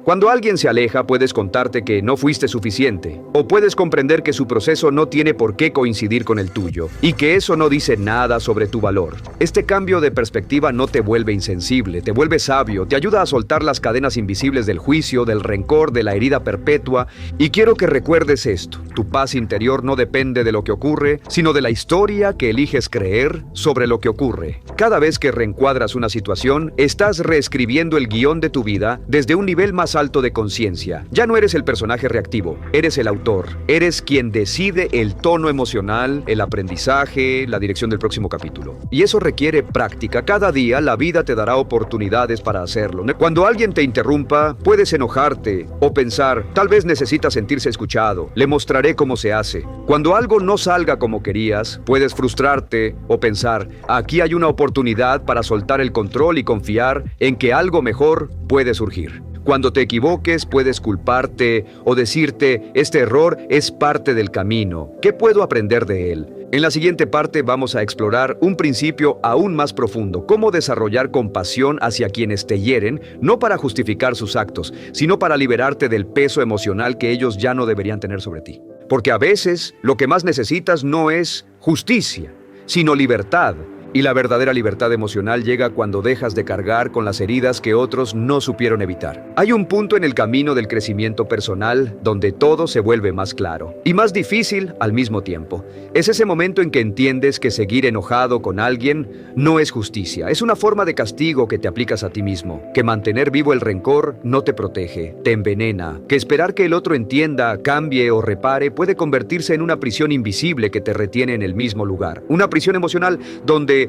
Cuando alguien se aleja, puedes contarte que no fuiste suficiente, o puedes comprender que su proceso no tiene por qué coincidir con el tuyo, y que eso no dice nada sobre tu valor. Este cambio de perspectiva no te vuelve insensible, te vuelve sabio, te ayuda a soltar las cadenas invisibles del juicio, del rencor, de la herida perpetua, y quiero que recuerdes esto: tu paz interior no depende de lo que ocurre, sino de la historia que eliges creer sobre lo que ocurre. Cada vez que reencuadras una situación, estás reescribiendo el guión de tu vida desde un nivel más alto de conciencia. Ya no eres el personaje reactivo, eres el autor. Eres quien decide el tono emocional, el aprendizaje, la dirección del próximo capítulo. Y eso requiere práctica. Cada día la vida te dará oportunidades para hacerlo. Cuando alguien te interrumpa, puedes enojarte o pensar: tal vez necesita sentirse escuchado, le mostraré cómo se hace. Cuando algo no salga como querías, puedes frustrarte o pensar: aquí hay una oportunidad para soltar el control y confiar en que algo mejor puede surgir. Cuando te equivoques, puedes culparte o decirte: este error es parte del camino. ¿Qué puedo aprender de él? En la siguiente parte vamos a explorar un principio aún más profundo: cómo desarrollar compasión hacia quienes te hieren, no para justificar sus actos, sino para liberarte del peso emocional que ellos ya no deberían tener sobre ti. Porque a veces lo que más necesitas no es justicia, sino libertad. Y la verdadera libertad emocional llega cuando dejas de cargar con las heridas que otros no supieron evitar. Hay un punto en el camino del crecimiento personal donde todo se vuelve más claro y más difícil al mismo tiempo. Es ese momento en que entiendes que seguir enojado con alguien no es justicia, es una forma de castigo que te aplicas a ti mismo, que mantener vivo el rencor no te protege, te envenena, que esperar que el otro entienda, cambie o repare puede convertirse en una prisión invisible que te retiene en el mismo lugar. Una prisión emocional donde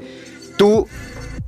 tú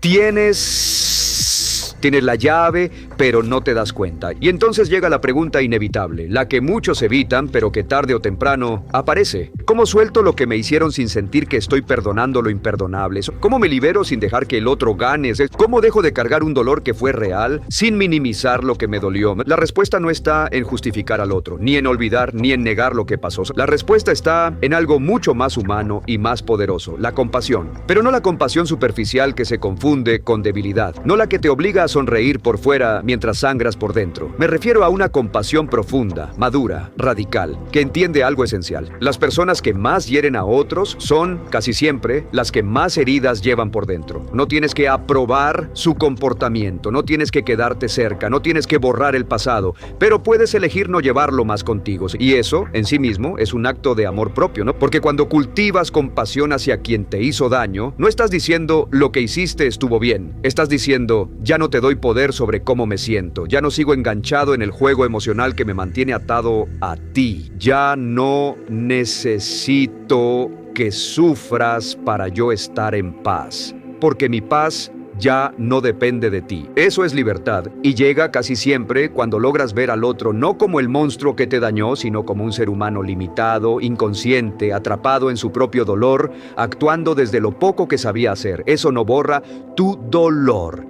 tienes la llave, pero no te das cuenta. Y entonces llega la pregunta inevitable, la que muchos evitan, pero que tarde o temprano aparece. ¿Cómo suelto lo que me hicieron sin sentir que estoy perdonando lo imperdonable? ¿Cómo me libero sin dejar que el otro gane? ¿Cómo dejo de cargar un dolor que fue real sin minimizar lo que me dolió? La respuesta no está en justificar al otro, ni en olvidar, ni en negar lo que pasó. La respuesta está en algo mucho más humano y más poderoso: la compasión. Pero no la compasión superficial que se confunde con debilidad, no la que te obliga a sonreír por fuera mientras sangras por dentro. Me refiero a una compasión profunda, madura, radical, que entiende algo esencial. Las personas que más hieren a otros son, casi siempre, las que más heridas llevan por dentro. No tienes que aprobar su comportamiento, no tienes que quedarte cerca, no tienes que borrar el pasado, pero puedes elegir no llevarlo más contigo. Y eso, en sí mismo, es un acto de amor propio, ¿no? Porque cuando cultivas compasión hacia quien te hizo daño, no estás diciendo lo que hiciste estuvo bien. Estás diciendo, ya no te doy poder sobre cómo me siento, ya no sigo enganchado en el juego emocional que me mantiene atado a ti. Ya no necesito que sufras para yo estar en paz, porque mi paz ya no depende de ti. Eso es libertad, y llega casi siempre cuando logras ver al otro no como el monstruo que te dañó, sino como un ser humano limitado, inconsciente, atrapado en su propio dolor, actuando desde lo poco que sabía hacer. Eso no borra tu dolor,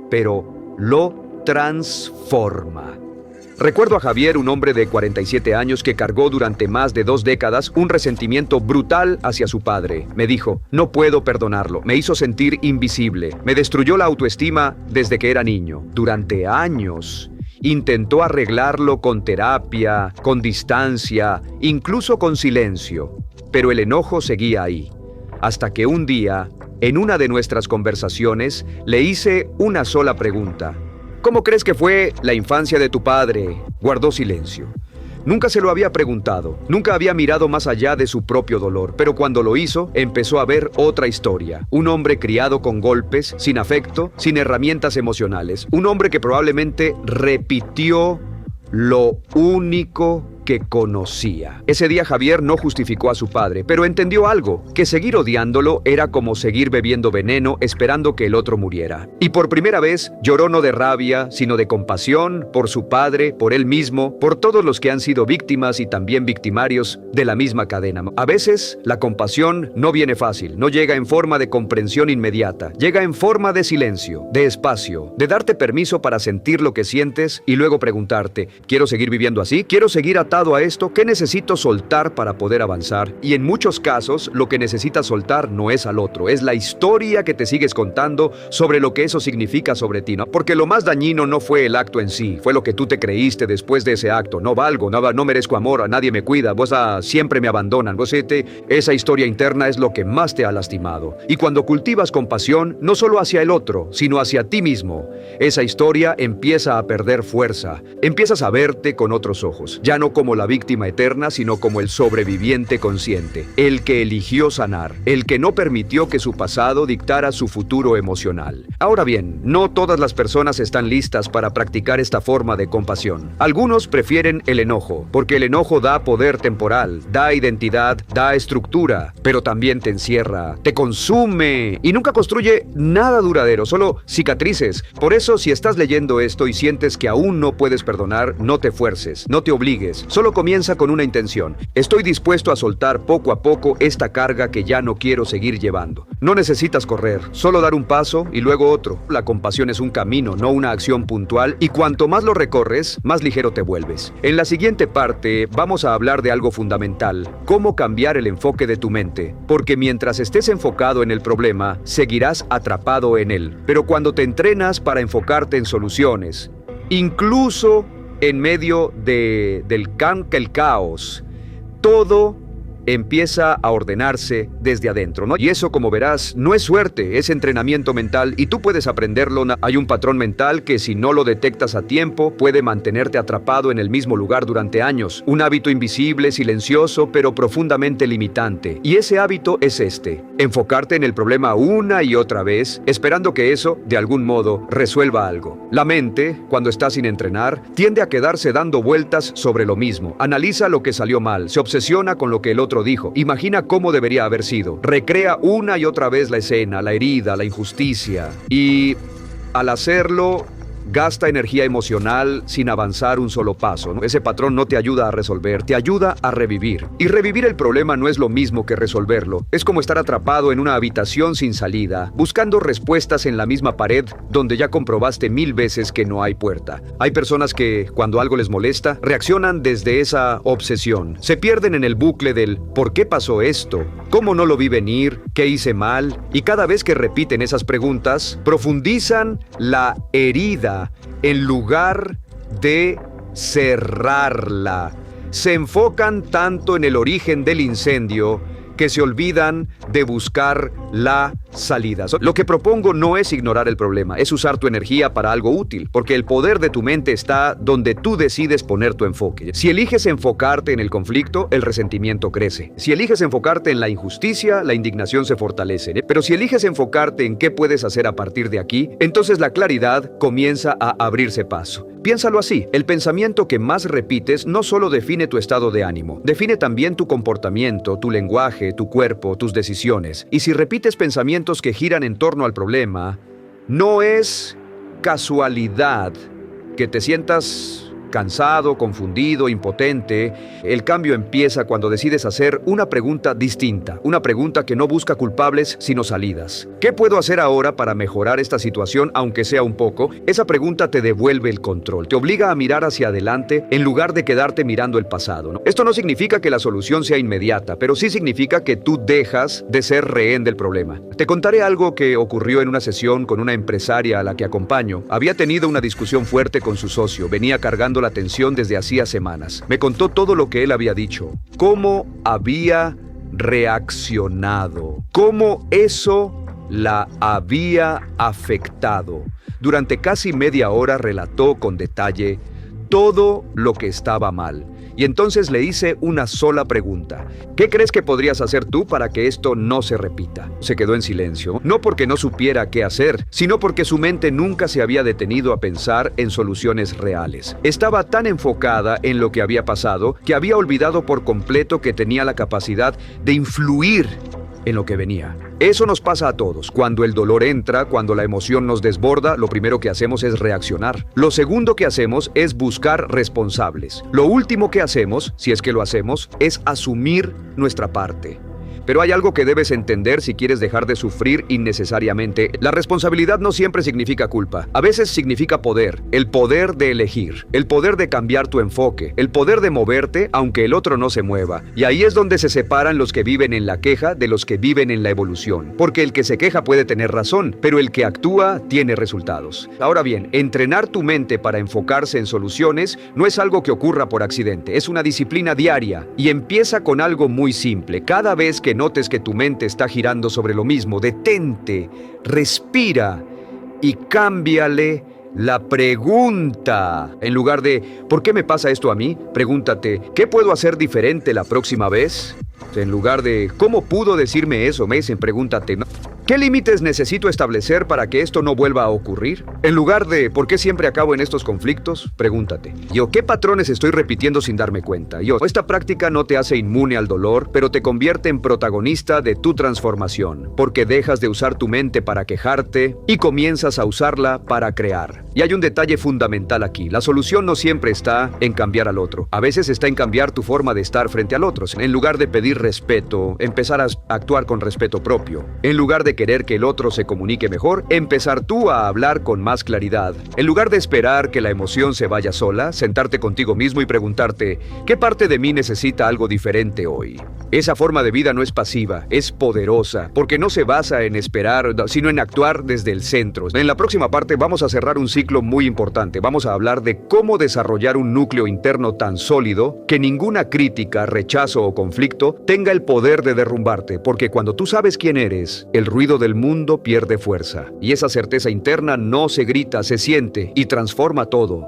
pero lo transforma. Recuerdo a Javier, un hombre de 47 años que cargó durante más de 2 décadas un resentimiento brutal hacia su padre. Me dijo, no puedo perdonarlo, me hizo sentir invisible, me destruyó la autoestima desde que era niño. Durante años intentó arreglarlo con terapia, con distancia, incluso con silencio, pero el enojo seguía ahí. Hasta que un día, en una de nuestras conversaciones, le hice una sola pregunta. ¿Cómo crees que fue la infancia de tu padre? Guardó silencio. Nunca se lo había preguntado, nunca había mirado más allá de su propio dolor, pero cuando lo hizo, empezó a ver otra historia. Un hombre criado con golpes, sin afecto, sin herramientas emocionales. Un hombre que probablemente repitió lo único que conocía. Ese día Javier no justificó a su padre, pero entendió algo, que seguir odiándolo era como seguir bebiendo veneno esperando que el otro muriera. Y por primera vez lloró no de rabia, sino de compasión por su padre, por él mismo, por todos los que han sido víctimas y también victimarios de la misma cadena. A veces la compasión no viene fácil, no llega en forma de comprensión inmediata, llega en forma de silencio, de espacio, de darte permiso para sentir lo que sientes y luego preguntarte, ¿quiero seguir viviendo así? ¿Quiero seguir atado a esto? ¿Qué necesito soltar para poder avanzar? Y en muchos casos, lo que necesitas soltar no es al otro, es la historia que te sigues contando sobre lo que eso significa sobre ti, ¿no? Porque lo más dañino no fue el acto en sí, fue lo que tú te creíste después de ese acto. No valgo, no merezco amor, a nadie me cuida, siempre me abandonan. Esa historia interna es lo que más te ha lastimado. Y cuando cultivas compasión, no solo hacia el otro, sino hacia ti mismo, esa historia empieza a perder fuerza. Empiezas a verte con otros ojos, ya no como la víctima eterna, sino como el sobreviviente consciente, el que eligió sanar, el que no permitió que su pasado dictara su futuro emocional. Ahora bien, no todas las personas están listas para practicar esta forma de compasión. Algunos prefieren el enojo, porque el enojo da poder temporal, da identidad, da estructura, pero también te encierra, te consume y nunca construye nada duradero, solo cicatrices. Por eso, si estás leyendo esto y sientes que aún no puedes perdonar, no te fuerces, no te obligues. Solo comienza con una intención. Estoy dispuesto a soltar poco a poco esta carga que ya no quiero seguir llevando. No necesitas correr, solo dar un paso y luego otro. La compasión es un camino, no una acción puntual, y cuanto más lo recorres, más ligero te vuelves. En la siguiente parte vamos a hablar de algo fundamental: cómo cambiar el enfoque de tu mente, porque mientras estés enfocado en el problema, seguirás atrapado en él. Pero cuando te entrenas para enfocarte en soluciones, incluso en medio del caos, todo empieza a ordenarse desde adentro, ¿no? Y eso, como verás, no es suerte, es entrenamiento mental y tú puedes aprenderlo. Hay un patrón mental que, si no lo detectas a tiempo, puede mantenerte atrapado en el mismo lugar durante años. Un hábito invisible, silencioso, pero profundamente limitante. Y ese hábito es enfocarte en el problema una y otra vez, esperando que eso, de algún modo, resuelva algo. La mente, cuando está sin entrenar, tiende a quedarse dando vueltas sobre lo mismo. Analiza lo que salió mal, se obsesiona con lo que el otro dijo, imagina cómo debería haber sido, recrea una y otra vez la escena, la herida, la injusticia, y al hacerlo gasta energía emocional sin avanzar un solo paso, ¿no? Ese patrón no te ayuda a resolver, te ayuda a revivir. Y revivir el problema no es lo mismo que resolverlo. Es como estar atrapado en una habitación sin salida, buscando respuestas en la misma pared donde ya comprobaste 1000 veces que no hay puerta. Hay personas que, cuando algo les molesta, reaccionan desde esa obsesión. Se pierden en el bucle del ¿por qué pasó esto? ¿Cómo no lo vi venir? ¿Qué hice mal? Y cada vez que repiten esas preguntas, profundizan la herida en lugar de cerrarla. Se enfocan tanto en el origen del incendio que se olvidan de buscar la salida. Lo que propongo no es ignorar el problema, es usar tu energía para algo útil, porque el poder de tu mente está donde tú decides poner tu enfoque. Si eliges enfocarte en el conflicto, el resentimiento crece. Si eliges enfocarte en la injusticia, la indignación se fortalece. Pero si eliges enfocarte en qué puedes hacer a partir de aquí, entonces la claridad comienza a abrirse paso. Piénsalo así, el pensamiento que más repites no solo define tu estado de ánimo, define también tu comportamiento, tu lenguaje, tu cuerpo, tus decisiones. Y si repites pensamientos que giran en torno al problema, no es casualidad que te sientas cansado, confundido, impotente. El cambio empieza cuando decides hacer una pregunta distinta, una pregunta que no busca culpables, sino salidas. ¿Qué puedo hacer ahora para mejorar esta situación, aunque sea un poco? Esa pregunta te devuelve el control, te obliga a mirar hacia adelante en lugar de quedarte mirando el pasado, ¿no? Esto no significa que la solución sea inmediata, pero sí significa que tú dejas de ser rehén del problema. Te contaré algo que ocurrió en una sesión con una empresaria a la que acompaño. Había tenido una discusión fuerte con su socio, venía cargando la tensión desde hacía semanas. Me contó todo lo que él había dicho, cómo había reaccionado, cómo eso la había afectado. Durante casi media hora relató con detalle todo lo que estaba mal. Y entonces le hice una sola pregunta. ¿Qué crees que podrías hacer tú para que esto no se repita? Se quedó en silencio, no porque no supiera qué hacer, sino porque su mente nunca se había detenido a pensar en soluciones reales. Estaba tan enfocada en lo que había pasado que había olvidado por completo que tenía la capacidad de influir en lo que venía. Eso nos pasa a todos. Cuando el dolor entra, cuando la emoción nos desborda, lo primero que hacemos es reaccionar. Lo segundo que hacemos es buscar responsables. Lo último que hacemos, si es que lo hacemos, es asumir nuestra parte. Pero hay algo que debes entender si quieres dejar de sufrir innecesariamente. La responsabilidad no siempre significa culpa. A veces significa poder. El poder de elegir. El poder de cambiar tu enfoque. El poder de moverte aunque el otro no se mueva. Y ahí es donde se separan los que viven en la queja de los que viven en la evolución. Porque el que se queja puede tener razón, pero el que actúa tiene resultados. Ahora bien, entrenar tu mente para enfocarse en soluciones no es algo que ocurra por accidente. Es una disciplina diaria. Y empieza con algo muy simple. Cada vez que notes que tu mente está girando sobre lo mismo, detente, respira y cámbiale la pregunta. En lugar de ¿por qué me pasa esto a mí? Pregúntate ¿qué puedo hacer diferente la próxima vez? En lugar de ¿cómo pudo decirme eso? Pregúntate ¿qué límites necesito establecer para que esto no vuelva a ocurrir? En lugar de ¿por qué siempre acabo en estos conflictos? Pregúntate ¿qué patrones estoy repitiendo sin darme cuenta? Esta práctica no te hace inmune al dolor, pero te convierte en protagonista de tu transformación, porque dejas de usar tu mente para quejarte y comienzas a usarla para crear. Y hay un detalle fundamental aquí. La solución no siempre está en cambiar al otro. A veces está en cambiar tu forma de estar frente al otro. En lugar de pedir respeto, empezar a actuar con respeto propio. En lugar de querer que el otro se comunique mejor, empezar tú a hablar con más claridad. En lugar de esperar que la emoción se vaya sola, sentarte contigo mismo y preguntarte ¿qué parte de mí necesita algo diferente hoy? Esa forma de vida no es pasiva, es poderosa, porque no se basa en esperar, sino en actuar desde el centro. En la próxima parte vamos a cerrar un ciclo muy importante. Vamos a hablar de cómo desarrollar un núcleo interno tan sólido que ninguna crítica, rechazo o conflicto tenga el poder de derrumbarte, porque cuando tú sabes quién eres, el ruido del mundo pierde fuerza. Y esa certeza interna no se grita, se siente y transforma todo.